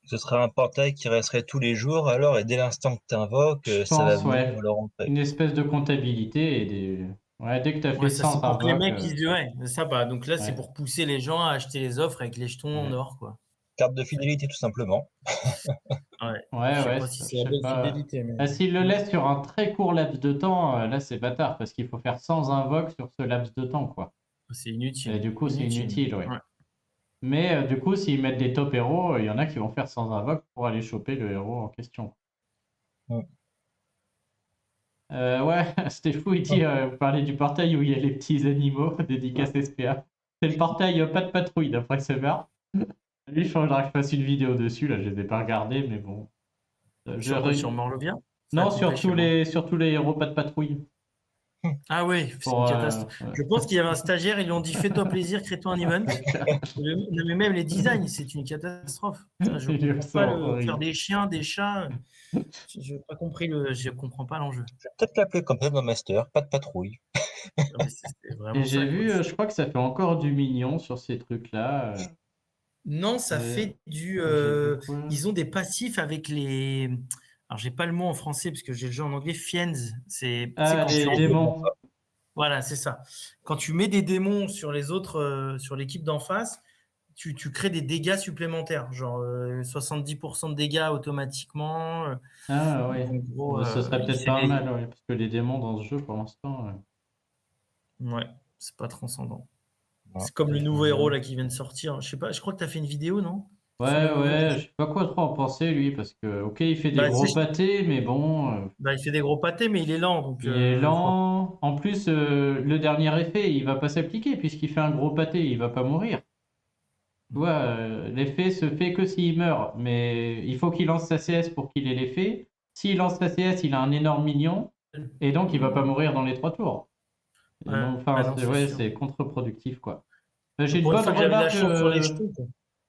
Ce sera un portail qui resterait tous les jours, alors, et dès l'instant que tu invoques, Je ça va pense, venir ouais. le rentrer. Une espèce de comptabilité et des. Ouais, dès que tu as fait Ouais, ça, c'est 100 pour que les invoques, mecs, ils se disent, ouais, ça va. Donc là, c'est ouais, pour pousser les gens à acheter les offres avec les jetons en ouais. or, quoi. Carte de fidélité, tout simplement. Ouais. Je Ouais, sais ouais, pas si c'est je la sais bonne pas. fidélité, mais. Ah, s'il le laisse sur un très court laps de temps, là c'est bâtard parce qu'il faut faire 100 invoques sur ce laps de temps, quoi. C'est Et inutile. du coup, c'est Inutile. inutile, ouais. Ouais. Mais du coup, s'ils mettent des top héros, il y en a qui vont faire 100 invoques pour aller choper le héros en question. Mm. Ouais, c'était fou, il dit, vous parlez du portail où il y a les petits animaux, dédicace SPA. C'est le portail pas de patrouille d'après Sebar. Lui, il faudra que je fasse une vidéo dessus, là, je les ai pas regardés, mais bon. Sur quoi? Sur Morlovia? Ça a Non, pompé chez moi. sur tous les héros pas de patrouille. Ah oui, c'est une Pour, catastrophe. ouais. Je pense qu'il y avait un stagiaire, ils lui ont dit fais-toi plaisir, crée-toi un event. Non, mais même les designs, c'est une catastrophe. Putain, je Ils comprends sont pas faire horribles. des chiens, des chats. Je n'ai pas compris je comprends pas l'enjeu. Je vais peut-être l'appeler comme ça dans Master, pas de patrouille. Non, mais c'est Et vraiment j'ai ça, quoi. vu, je crois que ça fait encore du mignon sur ces trucs-là. Non, ça fait du. J'ai vu quoi? Ils ont des passifs avec les. Alors, j'ai pas le mot en français parce que j'ai le jeu en anglais. Fiends. C'est tu sais, Ah, quand tu les envoies. démons. Voilà, c'est ça. Quand tu mets des démons sur les autres, sur l'équipe d'en face, tu crées des dégâts supplémentaires, genre 70% de dégâts automatiquement. Ah Donc, ouais. en gros, Ce serait il peut-être fait pas des. mal, ouais, parce que les démons dans ce jeu, pour l'instant. Ouais, c'est pas transcendant. Non. C'est comme le nouveau héros là qui vient de sortir. Je sais pas, je crois que tu as fait une vidéo, non? Sur le Ouais, nouveau ouais, qui- je sais pas quoi trop en penser, lui, parce que, ok, il fait des Bah, gros pâtés, mais bon, bah, il fait des gros pâtés, mais il est lent, donc il est je vois. lent. En plus, le dernier effet, il va pas s'appliquer, puisqu'il fait un gros pâté, il va pas mourir. Tu vois, l'effet se fait que s'il meurt, mais il faut qu'il lance sa CS pour qu'il ait l'effet. S'il lance sa CS, il a un énorme minion, et donc il va pas mourir dans les 3 tours. Et Ouais, donc, enfin, bah non, c'est ouais, sûr. c'est contre-productif, quoi. J'ai une Pour une bonne fois que j'avais la remarque chance sur les jetons, quoi.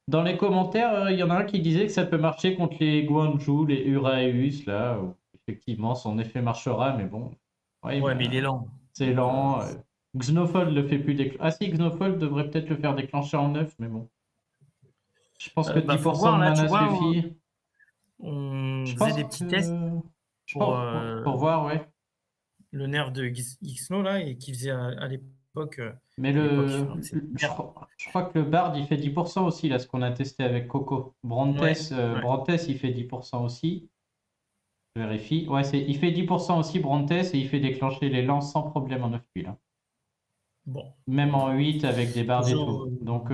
dans les commentaires. Il y en a un qui disait que ça peut marcher contre les Guanju, les Uraeus, là, où effectivement son effet marchera, mais bon, ouais, Ouais, mais il est lent. c'est Donc, lent. Xenofold le fait plus déclencher. Ah si, Xenofold devrait peut-être le faire déclencher en 9, mais bon. Je pense que bah, faut 10% voir de là, tu mana vois, suffit. on Je faisait pense des petits tests que. pour Pour voir, ouais. le nerf de Xno là, et qui faisait à l'époque. Mais Enfin, c'est super. je crois que le Bard, il fait 10% aussi, là, ce qu'on a testé avec Coco. Brantes, Ouais, ouais. Brantes, il fait 10% aussi. Je vérifie. Ouais, il fait 10% aussi, Brantes, et il fait déclencher les lances sans problème en 9 tuiles, hein. Bon. Même en 8 avec des bardes et tout. Je- Donc,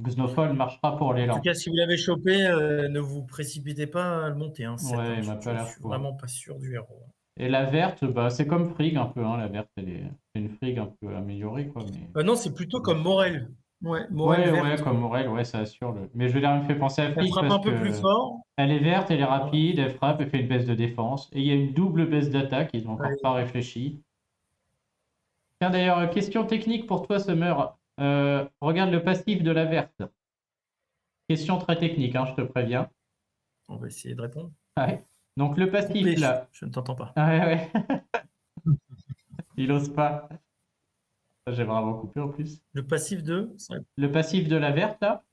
Xenophol marchera pour les En tout lances. cas, si vous l'avez chopé, ne vous précipitez pas à le monter, hein, Ouais, il Je m'a pas l'air suis fou, hein. vraiment pas sûr du héros. Et la verte, bah, c'est comme Frigg un peu, hein. La verte, c'est une Frigg un peu améliorée, quoi. Mais... Non, c'est plutôt comme Morel. Ouais, Morel Ouais, ouais, verte. comme Morel, ouais, ça assure le. Mais je veux dire, elle me fait penser à Elle Frigg frappe parce un peu plus que fort. elle est verte, elle est Ouais. rapide, elle frappe, elle fait une baisse de défense. Et il y a une double baisse d'attaque, ils n'ont encore Allez. pas réfléchi. Tiens, d'ailleurs, question technique pour toi, Summer. Regarde le passif de la verte. Question très technique, hein, je te préviens. On va essayer de répondre. Ouais. Donc le passif Coupé, là. je ne t'entends pas. Ouais, ouais. Il ose pas. J'ai vraiment coupé en plus. Le passif de. Le passif de la verte là.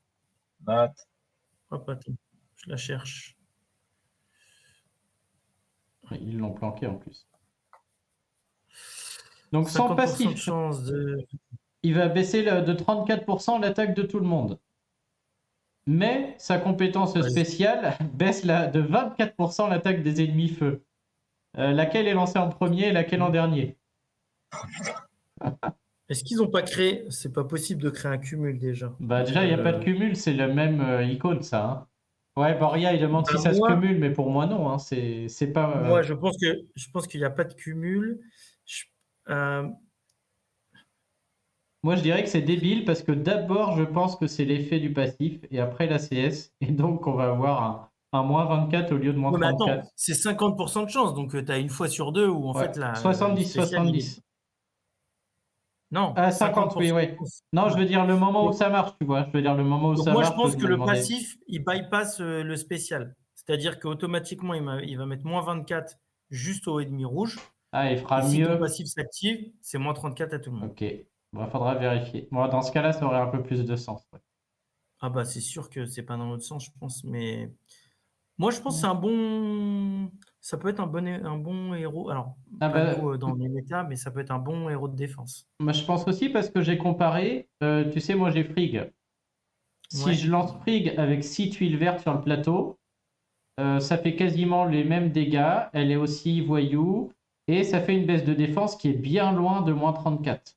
Matt, Hop, attends, je la cherche. Ils l'ont planqué en plus. Donc sans 50% de passif, chance de. il va baisser de 34% l'attaque de tout le monde. Mais sa compétence Ouais. spéciale baisse de 24% l'attaque des ennemis feu. Laquelle est lancée en premier et laquelle en dernier? Est-ce qu'ils n'ont pas créé. C'est pas possible de créer un cumul déjà. Bah Parce déjà, il n'y a pas de que. cumul, c'est le même icône ça, hein. Ouais, Boria, il demande Bah, si ça se moi, cumule, mais pour moi non, hein. C'est pas. moi, je pense qu'il n'y a pas de cumul. Je- euh, Moi, je dirais que c'est débile parce que d'abord, je pense que c'est l'effet du passif et après la CS. Et donc, on va avoir un moins 24 au lieu de moins Ouais, mais attends, 34. c'est 50% de chance, donc tu as une fois sur deux où en Ouais, fait le 70, spécial il est. 70. Non, Ah, 50, oui, 50% de ouais. chance. Non, Ouais. je veux dire le moment où Donc, ça marche, tu vois. Je veux dire le moment où donc ça moi je marche, pense je que me le demandais. passif il bypass le spécial. C'est-à-dire qu'automatiquement il va mettre moins 24 juste au ennemi rouge. Ah, il Et fera si ton mieux. passif s'active, c'est moins 34 à tout le monde. Ok. Bon, faudra vérifier. Moi, dans ce cas-là, ça aurait un peu plus de sens. Ouais. Ah bah c'est sûr que c'est pas dans l'autre sens, je pense. Mais moi je pense que c'est un bon. Ça peut être un bon héros. Alors, Ah pas bah, nous dans les méta, mais ça peut être un bon héros de défense. moi, je pense aussi parce que j'ai comparé. Tu sais, moi, j'ai Frigg. Si Ouais. je lance Frigg avec 6 tuiles vertes sur le plateau, ça fait quasiment les mêmes dégâts. Elle est aussi voyou. Et ça fait une baisse de défense qui est bien loin de moins 34.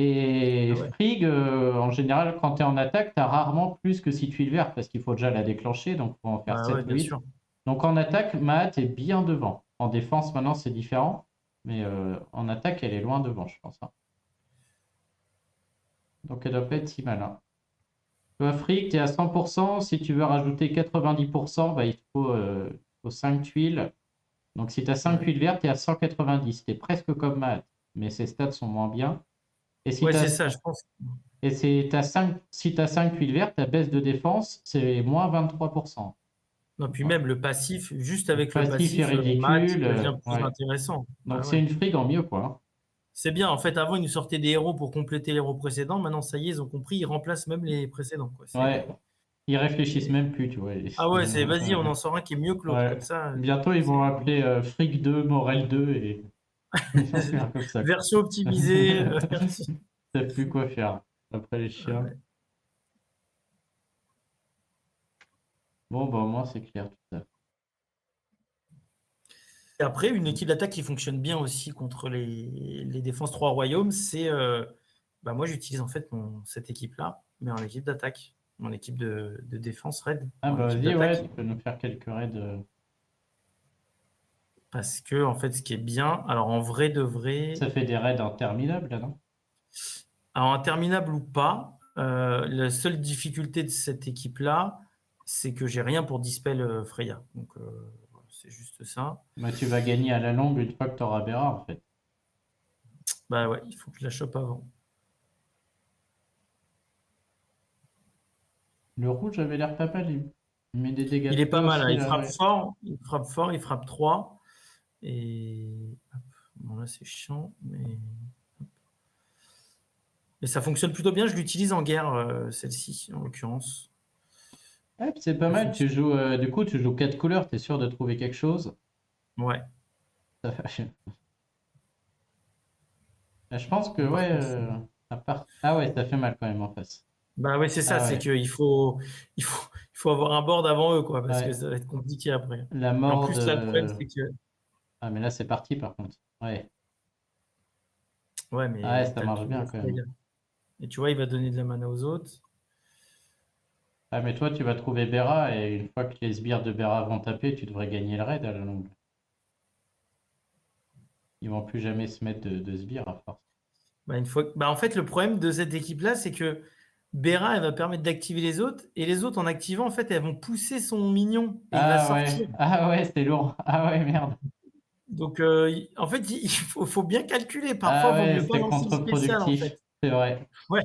Et Ah ouais. Frigg, en général, quand tu es en attaque, tu as rarement plus que 6 tuiles vertes parce qu'il faut déjà la déclencher. Donc, il faut en faire Bah 7 ouais, ou bien 8. sûr. Donc, en attaque, Maat est bien devant. En défense, maintenant, c'est différent. Mais en attaque, elle est loin devant, je pense, hein. Donc, elle doit pas être si malin. Toi, Frigg, tu es à 100%. Si tu veux rajouter 90%, bah, il te faut 5 tuiles. Donc, si tu as 5 Ouais. tuiles vertes, tu es à 190. Tu es presque comme Maat, mais ses stats sont moins bien. Et si Ouais, tu c'est as, ça, je pense. et si tu as 5 tuiles vertes, ta baisse de défense, c'est moins 23%. Non, puis Ouais. même le passif, juste avec le Passif est passif, Matt, il ridicule. devient plus Ouais. intéressant. Donc, Bah c'est ouais. une Frigg en mieux, quoi. C'est bien. En fait, avant, ils nous sortaient des héros pour compléter les héros précédents. Maintenant, ça y est, ils ont compris, ils remplacent même les précédents, quoi. Ouais. Ils réfléchissent c'est- même plus, tu vois. Ah ouais, vas-y, on en sort un qui est mieux que l'autre. Ouais. Comme ça, Bientôt, ils vont c'est. appeler Frigg 2, Morel 2 et Ils vont faire comme ça. Version optimisée. T'as plus quoi faire après les Ah chiens. ouais. Bon, bah, au moins, c'est clair tout ça. Et après, une équipe d'attaque qui fonctionne bien aussi contre les défenses 3 royaumes, c'est. Moi, j'utilise en fait cette équipe-là, mais en équipe d'attaque. Mon équipe de défense raid. Ah, En bah, équipe vas-y, ouais, d'attaque. tu peux nous faire quelques raids. Parce que, en fait, ce qui est bien, alors en vrai de vrai. Ça fait des raids interminables, là, non? Alors, interminable ou pas, la seule difficulté de cette équipe-là, c'est que j'ai rien pour dispel Freya. Donc, voilà, c'est juste ça. Bah, tu vas gagner à la longue une fois que tu auras Bera, en fait. Bah ouais, il faut que je la chope avant. Le rouge avait l'air pas mal. Il met des dégâts Il de est feu pas mal, aussi, hein. Il là, frappe ouais. fort, il frappe 3. Et hop. Bon, là, c'est chiant, mais ça fonctionne plutôt bien. Je l'utilise en guerre, celle-ci, en l'occurrence. Ouais, puis c'est pas Ça mal. Tu fonctionne. joues, du coup, tu joues 4 couleurs, t'es sûr de trouver quelque chose. Ouais. Ça fait- Je pense que, Bon, par ouais, contre, Ah ouais, ça fait mal quand même en face. bah ouais, c'est ça, Ah c'est ouais, qu'il faut avoir un board avant eux, quoi, parce que ouais. ça va être compliqué après. La Et en mort plus, là, le problème, de... c'est que. Ah, mais là, c'est parti, par contre. Ouais. Ouais, Ah ouais, mais ça t'as le marche truc de bien quand même. Freya. Et tu vois, il va donner de la mana aux autres. Ah, mais toi, tu vas trouver Bera, et une fois que les sbires de Bera vont taper, tu devrais gagner le raid à la longue. Ils vont plus jamais se mettre de sbires à force. En fait, le problème de cette équipe-là, c'est que Bera, elle va permettre d'activer les autres, et les autres, en activant, en fait, elles vont pousser son mignon, et il va sortir. Ah ouais, c'est lourd. Ah ouais, merde. Donc, en fait, il faut bien calculer. Parfois, Ah il vaut ouais, mieux pas c'est lancer le spécial, en contre-productif. fait. C'est vrai. Ouais.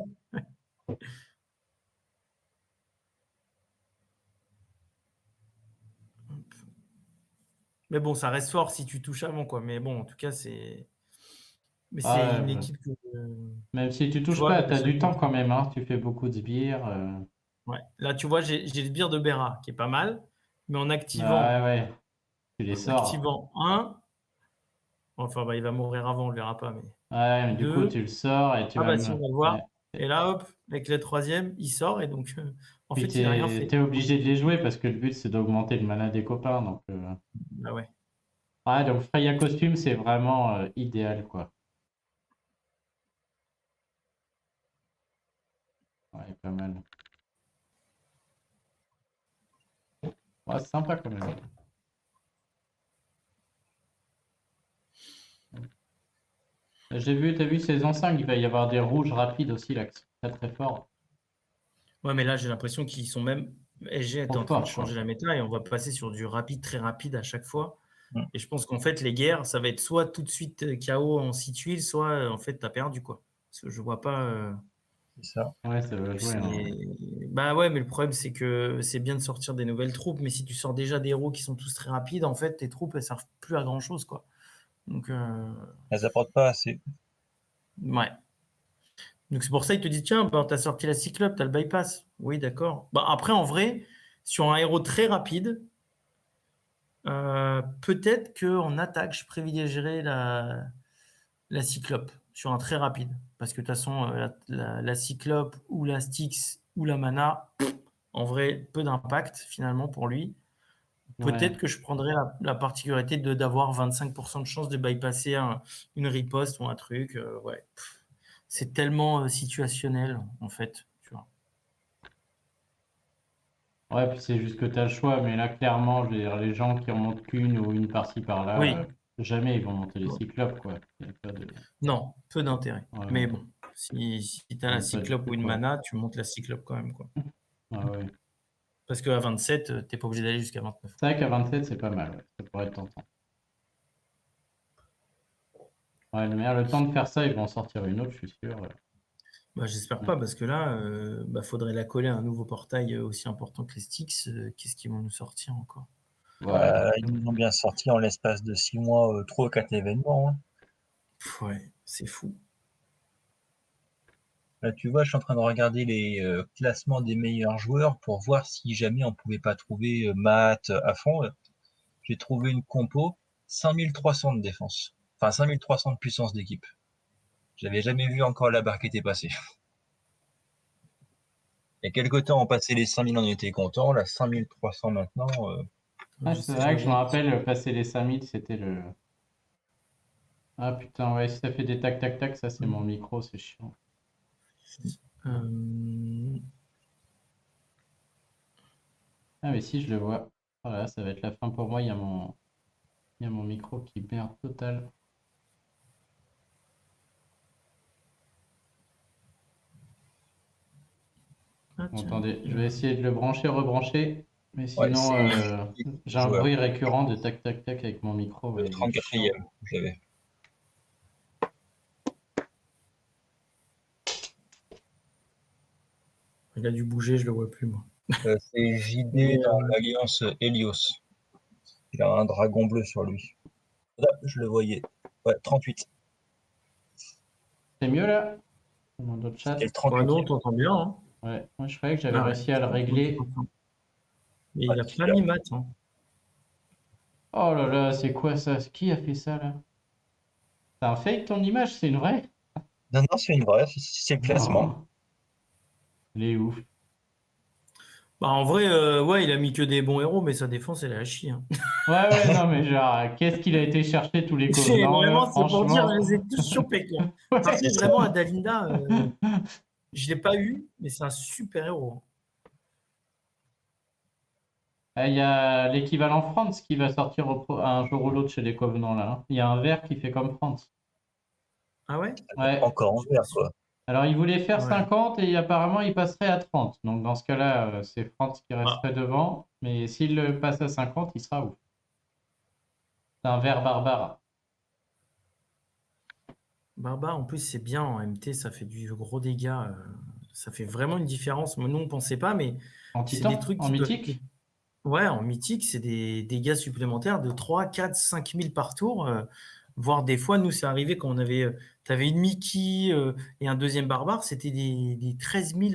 Mais bon, ça reste fort si tu touches avant, quoi. Mais bon, en tout cas, c'est. Mais c'est Ah, une équipe que. même si tu Tu touches vois, pas, là, t'as du temps j'attends. quand même, hein. Tu fais beaucoup de sbires. Ouais. Là, tu vois, j'ai le sbire de Bera qui est pas mal, mais Ah ouais, tu les en sors. activant un, enfin, il va mourir avant, on le verra pas, mais Ouais, mais du coup, 2. tu le sors et tu Ah vas bah si, me... on va le Ouais. voir. Et là, hop, avec le troisième, il sort et donc, en Puis fait, il a rien fait. t'es obligé de les jouer parce que le but, c'est d'augmenter le mana des copains. Donc. Bah ouais. Ah, donc Freya Costume, c'est vraiment idéal, quoi. Ouais, pas mal. Ouais, c'est sympa quand même. T'as vu saison 5, il va y avoir des rouges rapides aussi, là, qui sont très très forts. Ouais, mais là, j'ai l'impression qu'ils sont même. SG est Trop en train de forts, quoi. changer la méta et on va passer sur du rapide, très rapide à chaque fois. Mm. Et je pense qu'en fait, les guerres, ça va être soit tout de suite KO en 6 tuiles, soit en fait, t'as perdu, quoi. Parce que je vois pas. C'est ça. Ouais, ça va jouer, hein. Bah ouais, mais le problème, c'est que c'est bien de sortir des nouvelles troupes, mais si tu sors déjà des héros qui sont tous très rapides, en fait, tes troupes, elles servent plus à grand-chose, quoi. Donc, Elles apportent pas assez. ouais. Donc c'est pour ça qu'il te dit, tiens, bah, t'as sorti la Cyclope, t'as le bypass. Oui, d'accord. Bah, après, en vrai, sur un héros très rapide, peut-être qu'en attaque, je privilégierais la Cyclope sur un très rapide. Parce que de toute façon, la Cyclope ou la Styx ou la mana, en vrai, peu d'impact finalement pour lui. Ouais. Peut-être que je prendrais la particularité d'avoir 25% de chance de bypasser une riposte ou un truc. Ouais. C'est tellement situationnel, en fait. Tu vois. Ouais, puis c'est juste que t'as le choix, mais là, clairement, je veux dire, les gens qui en montent qu'une ou une par-ci par-là, Oui, jamais ils vont monter les cyclopes, quoi. Il y a pas de... non, peu d'intérêt. Ouais, Mais ouais. bon, si tu as la Même pas du cyclope ou tout, une quoi. mana, tu montes la cyclope quand même. Quoi. Ouais, ouais. Parce qu'à 27, tu n'es pas obligé d'aller jusqu'à 29. C'est vrai qu'à 27, c'est pas mal, ouais. Ça pourrait être tentant. Ouais, mais le temps de faire ça, ils vont en sortir une autre, je suis sûr. Bah, j'espère Ouais. pas, parce que là, faudrait la coller à un nouveau portail aussi important que les Styx. Qu'est-ce qu'ils vont nous sortir encore? Ouais. Ils nous ont bien sorti en l'espace de 6 mois 3 ou 4 événements, hein. Ouais, c'est fou. Là, tu vois, je suis en train de regarder les classements des meilleurs joueurs pour voir si jamais on pouvait pas trouver Matt à fond. J'ai trouvé une compo 5300 de défense. Enfin, 5300 de puissance d'équipe. J'avais jamais vu encore la barre qui était passée. Il y a quelque temps, on passait les 5000, on était content. Là, 5300 maintenant. Ah, Je c'est sais vrai que je me jamais. rappelle, passer les 5000, c'était le. Ah putain, ouais, si ça fait des tac tac tac, ça c'est mon micro, c'est chiant. Euh, Ah, mais si, je le vois. Voilà, ça va être la fin pour moi. Il y a mon micro qui merde total. Ah, tiens. Attendez, je vais essayer de le brancher, rebrancher. Mais Ouais, sinon, c'est j'ai un joueur. bruit récurrent de tac tac tac avec mon micro. Le Ouais, il est chiant. 34e, j'avais. Il a dû bouger, je le vois plus, moi. C'est JD Mais, dans l'alliance Helios. Il a un dragon bleu sur lui. Là, je le voyais. Ouais, 38. C'est mieux là? Dans d'autres chat? C'était le bah 38e. non, on t'entend bien. Hein. Ouais, moi je croyais que j'avais Ah ouais. réussi à le régler. Mais Ouais, il a c'est pas bien. mis mat. Hein. Oh là là, c'est quoi ça? Qui a fait ça là? C'est un fake ton image? C'est une vraie? Non, non, c'est une vraie. C'est le classement. Non. Il est ouf. Bah, en vrai, ouais, il a mis que des bons héros, mais sa défense, elle est à chier. Hein. Ouais, ouais, non, mais genre, qu'est-ce qu'il a été chercher tous les C'est covenants là? vraiment, c'est pour dire, je Franchement. les ai tous chopés, quoi. Ouais. Après, vraiment, Adalinda, je l'ai pas eu, mais c'est un super héros. Il y a l'équivalent France qui va sortir un jour ou l'autre chez les Covenants là. Hein. Il y a un vert qui fait comme France. Ah ouais? Ouais. Encore en vert, quoi. Alors il voulait faire Ouais. 50 et apparemment il passerait à 30. Donc dans ce cas-là, c'est France qui resterait devant. Mais s'il le passe à 50, il sera ouf. C'est un vert barbare. Barbare, en plus, c'est bien en MT, ça fait du gros dégâts. Ça fait vraiment une différence. Nous, on pensait pas, mais En c'est des titan, trucs en qui peuvent. mythique. Ouais, en mythique, c'est des dégâts supplémentaires de 3, 4, 5 000 par tour. Voire des fois, nous, c'est arrivé quand on avait. Tu avais une Mickey et un deuxième barbare, c'était des 13 000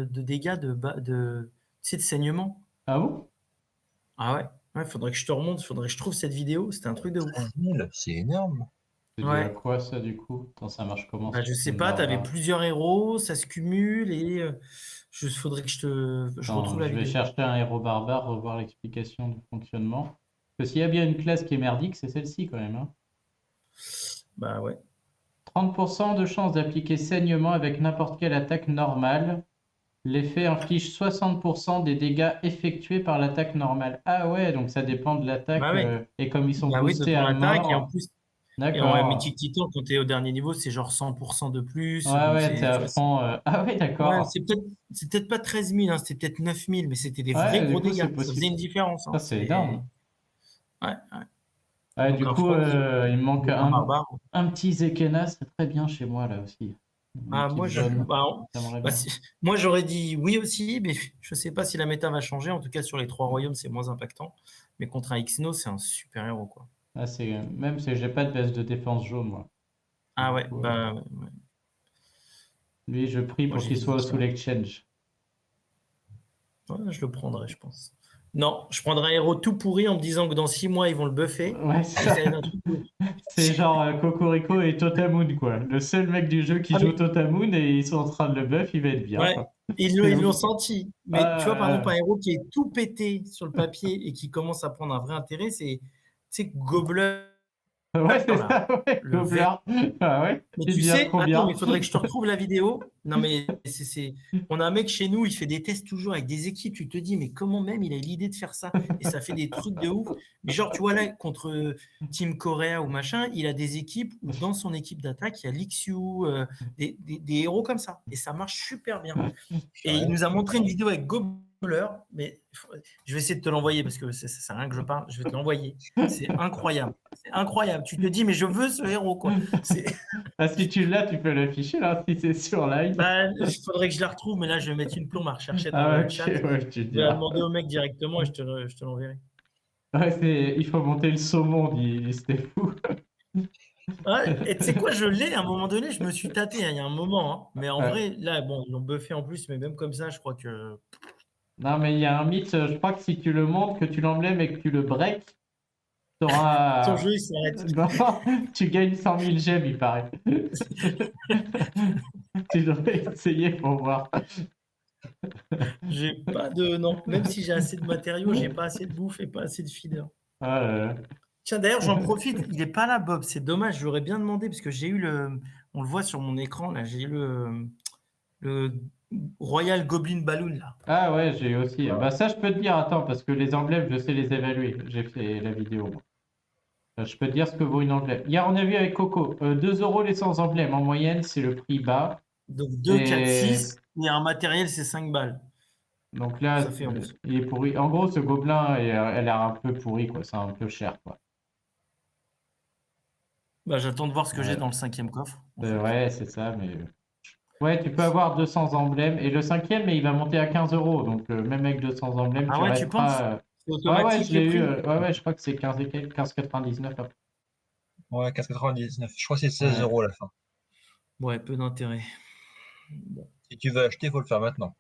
de dégâts tu sais, de saignement. Ah bon? Ah ouais? Ouais, faudrait que je te remonte, faudrait que je trouve cette vidéo. C'était un truc de ouf. 13 000, c'est énorme. C'est dû à Ouais. quoi ça du coup? Attends, ça marche comment Bah, ce je sais putain de pas, tu avais barbare? plusieurs héros, ça se cumule et faudrait que je retrouve Attends, la je vais vidéo. chercher un héros barbare, revoir l'explication du fonctionnement. Parce qu'il y a bien une classe qui est merdique, c'est celle-ci quand même. Hein. Bah ouais. 30% de chance d'appliquer saignement avec n'importe quelle attaque normale. L'effet inflige 60% des dégâts effectués par l'attaque normale. Ah ouais, donc ça dépend de l'attaque. Bah ouais. Et comme ils sont Bah oui, de boostés ton à attaque et en mort. plus. Et en D'accord. Mythic Titan, quand tu es au dernier niveau, c'est genre 100% de plus. Ouais, Donc ouais, t'es c'est, tu à vois, fond. Ah ouais, ouais, d'accord. c'est peut-être pas 13 000, hein, c'était peut-être 9 000, mais c'était des vrais Ouais, du gros coup, dégâts. c'est Ça faisait possible. une différence. Hein, Ça, c'est énorme. ouais, ouais. Ouais, Donc du un coup, France, il me manque un barbare. un petit Zekena, c'est très bien chez moi là aussi. Une Ah, équipe moi, jaune, j'aimerais bien. moi, j'aurais dit oui aussi, mais je sais pas si la méta va changer. En tout cas, sur les 3 royaumes, c'est moins impactant. Mais contre un Xeno, c'est un super héros, quoi. Ah, même si j'ai pas de baisse de défense jaune, moi. Ah Du ouais, coup, bah ouais. lui, je prie Moi, pour qu'il soit sous l'exchange. ouais, je le prendrais, je pense. Non, je prendrais un héros tout pourri en me disant que dans 6 mois, ils vont le buffer. Ouais, Et ça va être un truc de ouf. c'est genre Cocorico et Totamoon, quoi. Le seul mec du jeu qui Ah, joue mais Totamoon et ils sont en train de le buff, il va être bien. ouais, Quoi. ils C'est l'ont ouf. senti. Mais tu vois, par exemple, Ah, un héros qui est tout pété sur le papier et qui commence à prendre un vrai intérêt, c'est, tu sais, Gobbler, ouais, c'est là, ça, ouais, le vert. Gobelin. Ah ouais, Mais il tu devient sais, trop attends, mais bien. il faudrait que je te retrouve la vidéo. Non, mais on a un mec chez nous, il fait des tests toujours avec des équipes. Tu te dis, mais comment même il a eu l'idée de faire ça? Et ça fait des trucs de ouf. Mais genre, tu vois là, contre Team Korea ou machin, il a des équipes où dans son équipe d'attaque, il y a Lixiu, des héros comme ça. Et ça marche super bien. Et il nous a montré une vidéo avec Gobbler, mais je vais essayer de te l'envoyer parce que ça sert à rien que je parle. Je vais te l'envoyer. C'est incroyable. C'est incroyable. Tu te dis, mais je veux ce héros, quoi. Ah, si tu l'as, tu peux l'afficher là, si c'est sur live. Bah, il faudrait que je la retrouve, mais là, je vais mettre une plombe à rechercher dans Ah, le ok, chat. ouais, tu Je vais la diras. demander au mec directement et je te l'enverrai. Ouais, il faut monter le saumon, c'était fou. Ouais, et tu sais quoi, je l'ai à un moment donné, je me suis tâté, hein, il y a un moment. Hein. Mais en Ouais. vrai, là, bon, ils l'ont buffé en plus, mais même comme ça, je crois que. Non, mais il y a un mythe, je crois que si tu le montes, que tu l'emblèmes et que tu le breaks, Ton t'auras... jeu, il s'arrête. Non, tu gagnes 100 000 gemmes, il paraît. Tu devrais essayer pour voir. J'ai pas de. Non, même si j'ai assez de matériaux, j'ai pas assez de bouffe et pas assez de feeder. Ah là là. Tiens, d'ailleurs, j'en profite. Il est pas là, Bob. C'est dommage. Je l'aurais bien demandé parce que j'ai eu le. On le voit sur mon écran là. J'ai eu le Royal Goblin Balloon là. Ah ouais, j'ai aussi. Bah ça, je peux te dire, attends, parce que les emblèmes, je sais les évaluer. J'ai fait la vidéo, moi. Je peux te dire ce que vaut une emblème. Hier, on a vu avec Coco, 2 euros les 100 emblèmes. En moyenne, c'est le prix bas. Donc 2, 4, Et 6. Et un matériel, c'est 5 balles. donc là, Ça fait 11. il est pourri. En gros, ce gobelin, elle a l'air un peu pourri, quoi. C'est un peu cher, quoi. Bah, j'attends de voir ce que j'ai Ouais. dans le 5e coffre. En fait. Ouais, c'est ça, mais... Ouais, tu peux avoir 200 emblèmes. Et le 5e, mais il va monter à 15 euros. Donc, même avec 200 emblèmes, Ah tu ouais, tu penses? resteras... C'est Ouais, ouais, automatique je les l'ai eu. prix? Ouais, ouais, je crois que c'est 15 et quelques, 15,99 après. Ouais, 4,99. Je crois que c'est 16 Ouais. euros à la fin. Ouais, peu d'intérêt. Bon. Si tu veux acheter, il faut le faire maintenant.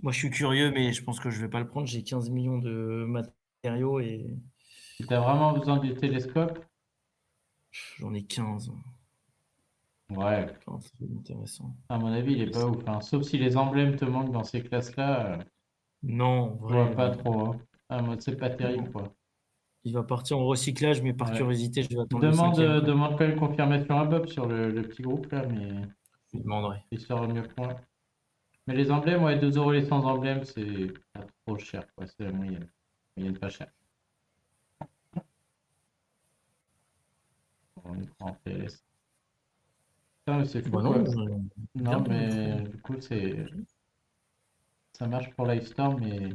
Moi, je suis curieux, mais je pense que je vais pas le prendre. J'ai 15 millions de matériaux et Si tu as vraiment besoin du télescope, j'en ai 15. ouais, Enfin, c'est intéressant. à mon avis, il est pas ouf, hein. Sauf si les emblèmes te manquent dans ces classes-là, Non, je vois vrai. pas trop, hein. Ah, moi, c'est pas terrible, quoi. Il va partir en recyclage, mais par Ouais. curiosité, je vais attendre le Demande, 5e. demande quand même confirmation à Bob sur le petit groupe, là, mais Je lui demanderai. il sera mieux que moi. Mais les emblèmes, ouais, 2 euros les 100 emblèmes, c'est pas trop cher, quoi. C'est la moyenne. Moyenne pas cher. On est en PLS. Putain, mais c'est fou, Bah quoi. non, Non, bien, mais du coup, c'est... Ça marche pour Livestorm, mais...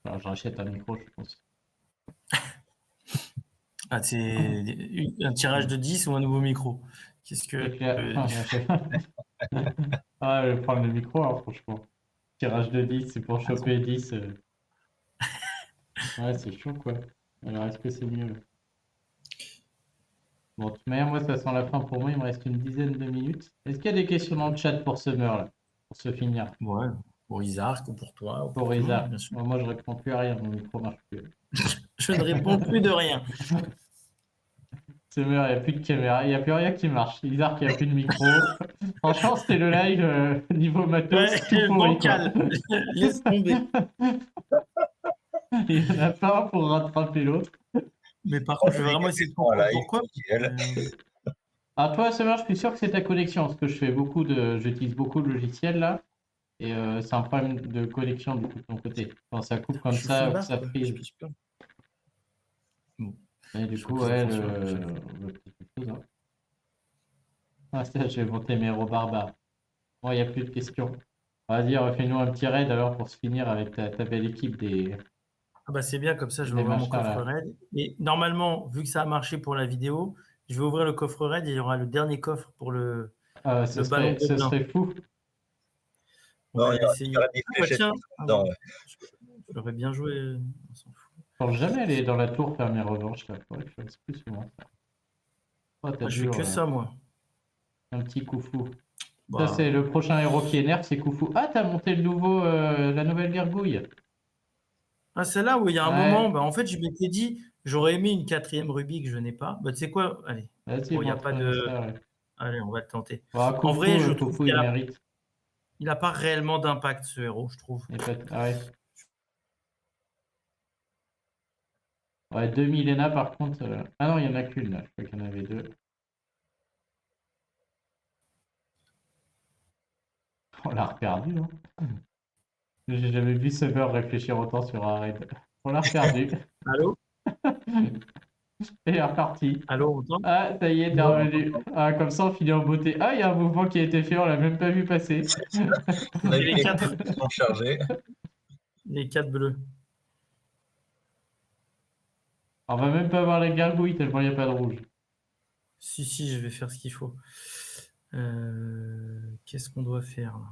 Alors, je rachète un micro, je pense. Ah, c'est un tirage de 10 ou un nouveau micro? Qu'est-ce que. C'est clair. Ah, je vais prendre le micro, hein, franchement. Tirage de 10, c'est pour choper 10. Ouais, c'est chaud, quoi. Alors, est-ce que c'est mieux? Bon, de toute manière, moi, ça sent la fin pour moi. Il me reste une dizaine de minutes. Est-ce qu'il y a des questions dans le chat pour Summer, là? Pour se finir? Ouais, pour Isaac ou pour toi, ou Pour pour tout le monde, Isa. bien sûr. Moi, je réponds plus à rien. Mon micro marche plus. Je ne réponds plus de rien. Summer, il n'y a plus de caméra. Il n'y a plus rien qui marche. Isaac, il n'y a plus de micro. Franchement, c'était le live niveau matos, Ouais, tout pourri, quoi. bancal. Laisse tomber. Il n'y en a pas un pour rattraper l'autre. Mais par contre, je vais vraiment essayer de En comprendre live, pourquoi. tranquille. Ah, toi, Summer, je suis sûr que c'est ta connexion, parce que j'utilise beaucoup de logiciels là, et c'est un problème de connexion du coup de ton côté. Quand ça coupe comme Je suis ça, ou que flemmard, ça quoi. frise. Je pige pas. Bon, Et du je fais coup, plus ouais, attention à la prochaine fois. le petit chose, hein. Ah, ça, je vais monter mes héros barbares. Bon, il n'y a plus de questions. Vas-y, refais-nous un petit raid alors pour se finir avec ta belle équipe Ah bah c'est bien, comme ça, je vais des ouvrir mon machins coffre là. raid. Et normalement, vu que ça a marché pour la vidéo, je vais ouvrir le coffre raid et il y aura le dernier coffre pour le ballon Ce gobelin. serait fou. On Non, va il y essayer. aura des Ah bah fléchettes tiens, dedans, ouais. j'aurais bien joué. On s'en fout. Je pense jamais aller dans la tour faire mes revanches là. Faudrait que je fasse plus souvent ça. Oh, t'as Ah, je dû fais que ça, moi. un petit coup fou. Ça, Bah, c'est le prochain héros qui est nerf, c'est Khufu. Ah, t'as monté la nouvelle gargouille. ah, c'est là où il y a un moment, Ouais, bah, en fait, je m'étais dit, j'aurais aimé une 4e rubis que je n'ai pas. Bah, tu sais quoi? Allez. vas-y, Bon, il n'y a pas montre-nous de. ça. Ouais. Allez, on va le tenter. Bon, En vrai, je trouve Khufu, il mérite. qu'il n'a pas réellement d'impact, ce héros, je trouve. Ah ouais. Ouais, 2 millénas par contre. Ah non, il y en a qu'une là. Je crois qu'il y en avait deux. On l'a reperdu, hein. J'ai jamais vu Summer réfléchir autant sur un raid. On l'a reperdu. Allô? Et il est reparti. Allô, on entend? Ah, ça y est, t'es Non, revenu. Ah, comme ça, on finit en beauté. Ah, il y a un mouvement qui a été fait, on l'a même pas vu passer. on a Et vu les les 4, cartes qui sont chargées. les 4 bleus. On va même pas voir les gargouilles tellement il n'y a pas de rouge. Si, je vais faire ce qu'il faut. Qu'est-ce qu'on doit faire là?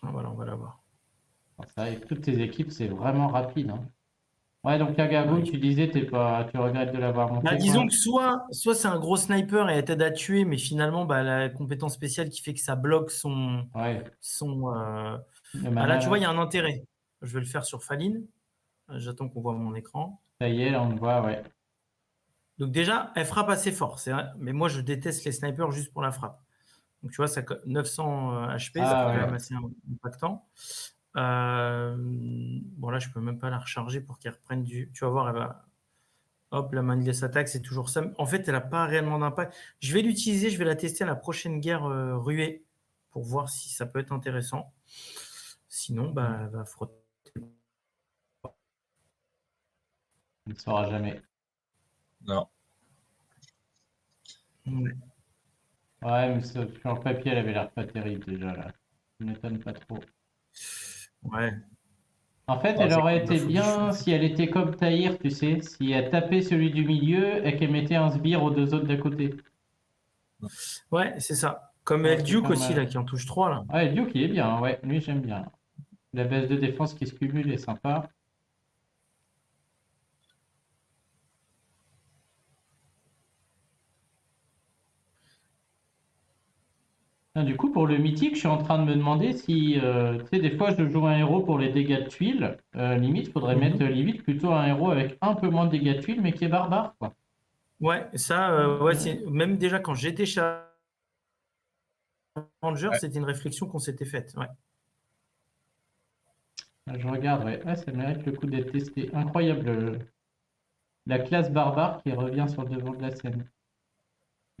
Ah, voilà, on va l'avoir. Alors, ça, avec toutes tes équipes, c'est vraiment rapide, hein. Ouais, donc Kagabo, Ouais, tu disais, tu regrettes de l'avoir monté, quoi. disons que soit c'est un gros sniper et elle t'aide à tuer, mais finalement, la compétence spéciale qui fait que ça bloque Ouais, son le Ah, là, mana, tu vois, il y là. a un intérêt. Je vais le faire sur Faline. J'attends qu'on voit mon écran. Ça y est, là, on le voit, ouais. Donc déjà, elle frappe assez fort, c'est vrai, mais moi je déteste les snipers juste pour la frappe. Donc tu vois, 900 HP, c'est Ah, quand ouais. même assez impactant. Bon là, je peux même pas la recharger pour qu'elle reprenne du. Tu vas voir, elle va. Hop, la mindless attack, c'est toujours ça. En fait, elle n'a pas réellement d'impact. Je vais l'utiliser, je vais la tester à la prochaine guerre ruée pour voir si ça peut être intéressant. Sinon, elle va frotter. On ne saura jamais. Non. Ouais. Ouais, mais sur le papier, elle avait l'air pas terrible déjà, là. Ça m'étonne pas trop. Ouais. En fait, Ah, elle c'est aurait Bah, été faut du bien choix. si elle était comme Tahir, tu sais, si elle tapait celui du milieu et qu'elle mettait un sbire aux deux autres d'à côté. Ouais, c'est ça. Comme Ça aurait El pu Duke faire aussi, mal. là, qui en touche 3 là. Ouais, Duke, il est bien, hein, ouais, lui, j'aime bien. La baisse de défense qui se cumule est sympa. Ah, du coup, pour le mythique, je suis en train de me demander si, tu sais, des fois, je joue un héros pour les dégâts de tuiles. Limite, faudrait mettre limite plutôt un héros avec un peu moins de dégâts de tuiles, mais qui est barbare, quoi. Ouais, ça, ouais, même déjà quand j'étais chez Ranger, Ouais. c'était une réflexion qu'on s'était faite. Ouais. Je regarde, ouais. Ouais, ça mérite le coup d'être testé. Incroyable, la classe barbare qui revient sur le devant de la scène.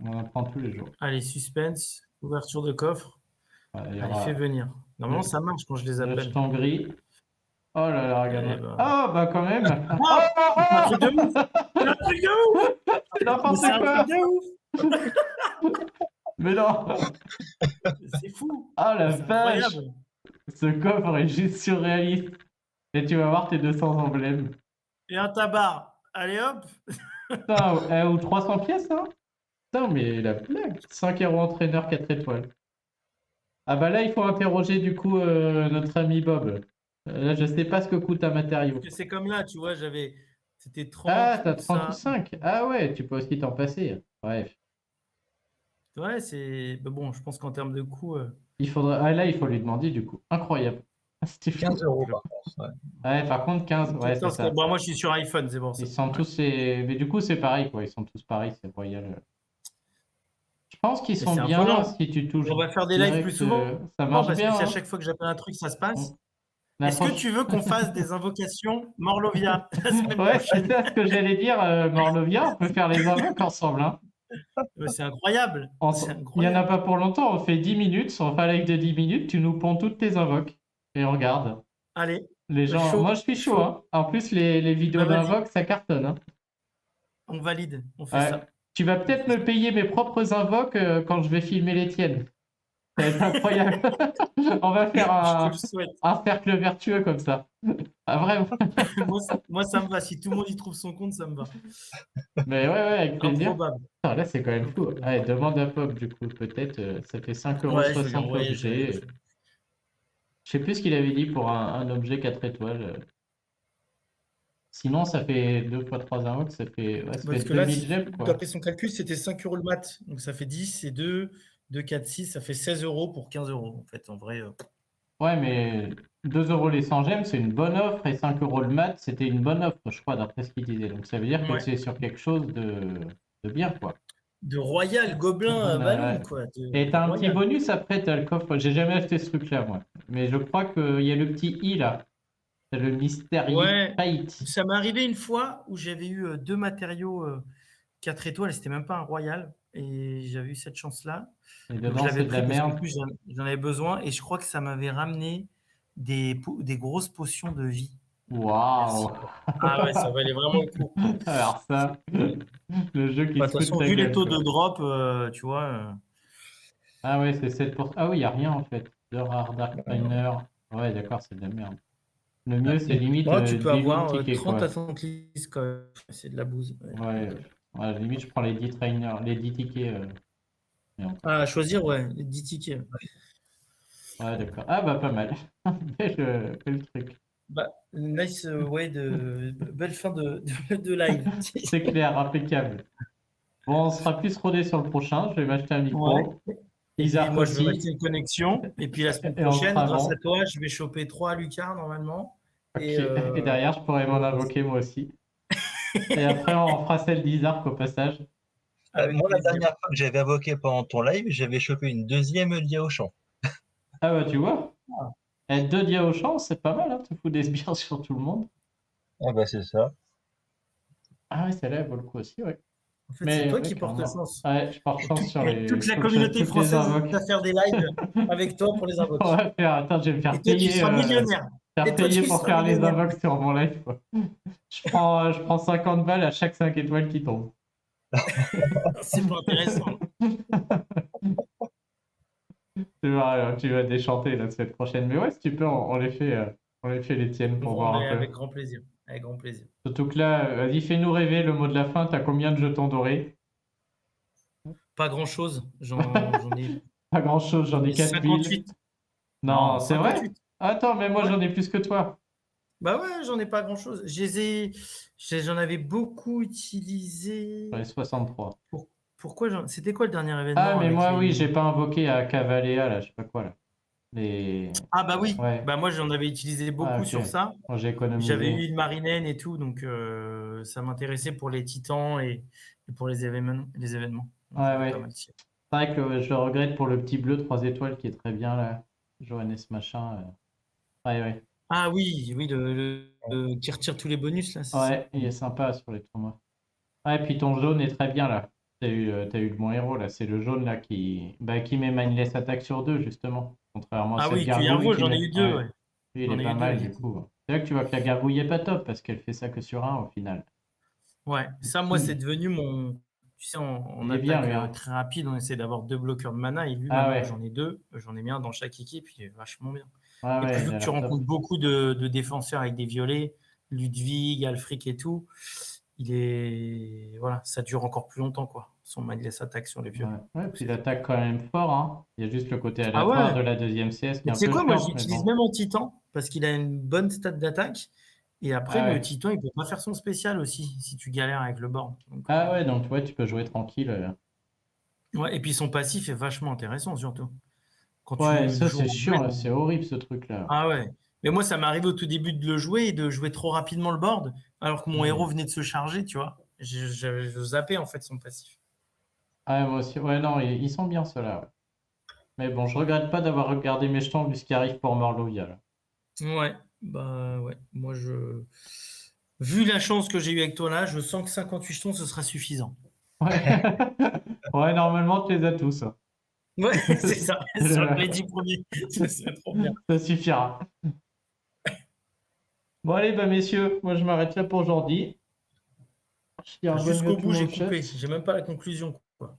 On en apprend tous les jours. Allez, suspense, ouverture de coffre. Ouais, il y Allez, fais aura venir. Normalement, ça marche quand je les le appelle. jeton gris. Oh là là, Eh regarde-moi. ben... Oh, bah quand même. Oh, Oh, c'est un truc de ouf! oh, C'est un truc de ouf! c'est Mais n'importe c'est un truc quoi. de ouf! Mais non. C'est fou! Oh la C'est vache. incroyable! Ce coffre est juste surréaliste. Et tu vas voir tes 200 emblèmes. Et un tabac! Allez hop! Putain, ou 300 pièces, hein? Putain, mais la blague. 5 euros entraîneur 4 étoiles. Ah bah là, il faut interroger du coup notre ami Bob. Là, je sais pas ce que coûte un matériau. Parce que c'est comme là, tu vois, c'était Ah, 30 t'as ou ça. 35. Ah ouais, tu peux aussi t'en passer. Bref. Ouais, c'est. Mais bon, je pense qu'en termes de coût. Il faudrait... Ah là, il faut lui demander du coup. Incroyable. C'était fou. 15 euros par contre. Ouais. Ouais, par contre, 15, ouais, c'est 14, ça. bon, moi, je suis sur iPhone, c'est pour ça. Ils sont Ouais. tous... Mais du coup, c'est pareil, quoi. Ils sont tous pareils, c'est royal. Je pense qu'ils Mais sont c'est bien affolant. si tu touches On va faire des lives plus direct. souvent Ça marche parce que bien, si à hein. chaque fois que j'appelle un truc, ça se passe. La Est-ce que proche- tu veux qu'on fasse des invocations Morlovia la semaine Ouais, c'est prochaine? ça ce que j'allais dire, Morlovia. On peut faire les invoques ensemble, hein. Mais c'est incroyable. C'est Il n'y en a incroyable. pas pour longtemps. On fait 10 minutes. On fait un live de 10 minutes. Tu nous ponds toutes tes invoques. Et on regarde. Allez, Les gens, moi je chaud, suis chaud, chaud. hein. En plus, les vidéos Bah, vas-y, d'invoques, ça cartonne, hein. on valide, on fait Ouais. ça. Tu vas On peut-être fait me ça. payer mes propres invoques quand je vais filmer les tiennes. Ça va être incroyable. On va faire Je te le souhaite. un cercle vertueux comme ça. Ah, vraiment. Moi, ça me va. Si tout le monde y trouve son compte, ça me va. Mais ouais, ouais, avec plaisir. Improbable. Putain, là, c'est quand même fou. Improbable. Ouais, demande à Pop, du coup, peut-être. Ça fait 5,60 € Ouais, je vais lui envoyer. l'objet. Je sais plus ce qu'il avait dit pour un objet 4 étoiles. Sinon, ça fait 2 fois 3 invoques, ouais, ça fait Parce que là, 2000 gemmes, quoi. d'après son calcul, c'était 5 euros le mat. Donc ça fait 10 et 2, 2, 4, 6, ça fait 16 euros pour 15 euros. En fait, en vrai. Ouais, mais 2 € les 100 gemmes, c'est une bonne offre, et 5 € le mat, c'était une bonne offre, je crois, d'après ce qu'il disait. Donc ça veut dire que Ouais. tu es sur quelque chose de bien, quoi. De Royal Gobelin à Ouais. Ballon, quoi. Et De t'as un petit Royal. bonus après, t'as le coffre. J'ai jamais acheté ce truc-là, moi. Mais je crois qu'il y a le petit i là. T'as le mystérieux Ouais. Fate. Ça m'est arrivé une fois où j'avais eu 2 matériaux 4 étoiles et c'était même pas un Royal. Et j'avais eu cette chance-là. Et Donc je dedans, l'avais c'est de la pris parce qu'en merde. plus j'en avais besoin et je crois que ça m'avait ramené des grosses potions de vie. Merci, Waouh! quoi. Ah ouais, ça valait vraiment le coup. Alors ça, le jeu qui Bah, se de toute fout de façon, ta vu les gueule, taux quoi. de drop, tu vois. Ah ouais, c'est 7%. Ah oui, il n'y a rien en fait. De rare Dark Trainer. Ouais, d'accord, c'est de la merde. Le mieux, c'est limite Moi, tu peux 10 000 avoir tickets, 30 quoi. Atlantis quand même. C'est de la bouse. Ouais. Ouais, ouais, limite, je prends les 10 trainers, les 10 tickets. Et encore. Ah, à choisir, ouais, les 10 tickets. Ouais, d'accord. Ah bah pas mal. Fais le truc. Bah, nice, ouais, belle fin de live. C'est clair, impeccable. Bon, on sera plus rodé sur le prochain. Je vais m'acheter un Ouais. micro. Et puis Isaac moi, je vais m'acheter aussi. une connexion. Et puis la semaine Et on prochaine, sera grâce à bon. toi, je vais choper 3 Lucas normalement. Ok. Et derrière, je pourrais m'en invoquer moi aussi. Et après, on fera celle d'Isaac au passage. Avec Moi, la plaisir. dernière fois que j'avais invoqué pendant ton live, j'avais chopé une deuxième Liaochan. Ah bah, tu vois. Ah. Et 2 dia au champ, c'est pas mal, hein. Tu fous des sbires sur tout le monde. Ah bah c'est ça. Ah ouais, celle-là, elle vaut le coup aussi, ouais. En fait, c'est Mais toi ouais, qui portes carrément. chance. Ouais, je porte Et chance sur les. toute la Faut que je fasse communauté toutes les française invoques. va faire des lives avec toi pour les On invoques. va faire. Attends, je vais me Et faire toi, tu seras payer. millionnaire. Faire Et toi, payer tu pour seras faire les millionnaire. invoques sur mon live, quoi. Je prends 50 balles à chaque 5 étoiles qui tombent. C'est pas intéressant. Tu vas déchanter la semaine prochaine. Mais ouais, si tu peux, on les fait les tiennes pour voir un peu. Avec grand plaisir. Avec grand plaisir. Surtout que là, vas-y, fais-nous rêver le mot de la fin. T'as combien de jetons dorés? Pas grand-chose. J'en ai, Pas grand-chose, j'en ai 4000. 58. Non, Non, c'est vrai? 58. Attends, mais moi Ouais. j'en ai plus que toi. Bah ouais, j'en ai pas grand-chose. J'en avais beaucoup utilisé. J'en ai 63. Pourquoi c'était quoi le dernier événement Ah, mais avec moi, les... oui, j'ai pas invoqué à Cavaléa, là, je sais pas quoi, là. Les. Ah bah oui, Ouais. bah moi j'en avais utilisé Ah, beaucoup ok. sur ça. Moi, j'ai J'avais économisé. eu une marinaine et tout, donc ça m'intéressait pour les titans et pour les événements. Donc, Ouais, j'avais pas ouais. mal tiré. C'est vrai que je regrette pour le petit bleu 3 étoiles qui est très bien, là. Johannes machin. Ouais, ouais. Ah oui, oui, qui retire tous les bonus là, c'est ça. Ouais, il est sympa sur les tournois. Ouais, et puis ton jaune est très bien, là. T'as eu le bon héros, là. C'est le jaune, là, qui met mindless attaque sur 2, justement. Contrairement à Ah cette oui, gargouille Cuyarvo, qui j'en ai met. eu 2, Ouais. ouais. Lui, il est J'en ai pas eu 2, mal, du effectivement. coup. C'est là que tu vois que la gargouille est pas top, parce qu'elle fait ça que sur un, au final. Ouais, ça, moi, c'est devenu mon. Tu sais, en Il est bien, attaque lui, hein. très rapide, on essaie d'avoir 2 bloqueurs de mana. Et lui, Ah maintenant que ouais. j'en ai 2, j'en ai mis un dans chaque équipe, il est vachement bien. Ouais, Et puis, ouais, vu il que a tu l'air top. rencontres beaucoup de défenseurs avec des violets, Ludwig, Alfric et tout, voilà, ça dure encore plus longtemps, quoi. Son mindless attaque sur les Ouais, violets. ouais, Donc, puis c'est il top. attaque quand même fort, hein. Il y a juste le côté Ah aléatoire ouais. de la deuxième CS qui Mais est tu un sais peu quoi, moi, chiante, mais j'utilise bon. même en titan parce qu'il a une bonne stat d'attaque. Et après, Ah le ouais. titan, il peut pas faire son spécial aussi si tu galères avec le board. Donc, Ah ouais, donc ouais, tu peux jouer tranquille. ouais, et puis son passif est vachement intéressant, surtout. Quand Ouais, tu le ça joues c'est en chiant, là, duel. c'est horrible ce truc-là. Ah ouais. Mais moi, ça m'est arrivé au tout début de le jouer et de jouer trop rapidement le board, alors que mon héros venait de se charger, tu vois. Je zappais en fait son passif. Ah ouais, moi aussi. Ouais, non, ils sont bien ceux-là, ouais. Mais bon, je regrette pas d'avoir regardé mes jetons vu ce qui arrive pour Morlovia, là. Ouais, bah ouais. Moi, vu la chance que j'ai eue avec toi là, je sens que 58 jetons, ce sera suffisant. Ouais. Ouais, normalement, tu les as tous, hein. Ouais, c'est ça. Sur les 10 premiers, ce serait trop bien. Ça suffira. Bon, allez, bah, messieurs, moi je m'arrête là pour aujourd'hui. Je dis bonne nuit à Jusqu'au tout bout, le j'ai monde, chat. coupé. J'ai même pas la conclusion, quoi.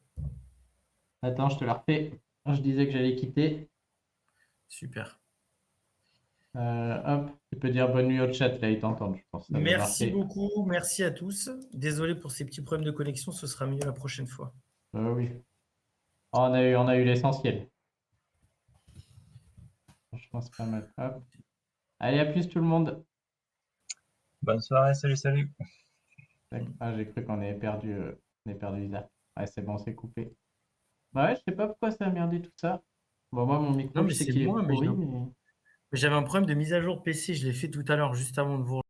Attends, je te la refais. Je disais que j'allais quitter. Super. Hop, tu peux dire bonne nuit au chat, là, ils t'entendent, je pense. Ça doit Merci marcher. beaucoup. Merci à tous. Désolé pour ces petits problèmes de connexion. Ce sera mieux la prochaine fois. Oui. Oh, on a eu l'essentiel. Franchement, c'est pas mal. Hop. Allez, à plus tout le monde. Bonne soirée, salut. Ah, j'ai cru qu'on avait perdu, Isa. Ouais, c'est bon, c'est coupé. Bah ouais, je sais pas pourquoi ça a merdé tout ça. Bon, moi, mon Non, micro, je mais sais c'est qu'il est moi, mais pourri, mais. j'avais un problème de mise à jour PC. Je l'ai fait tout à l'heure, juste avant de vous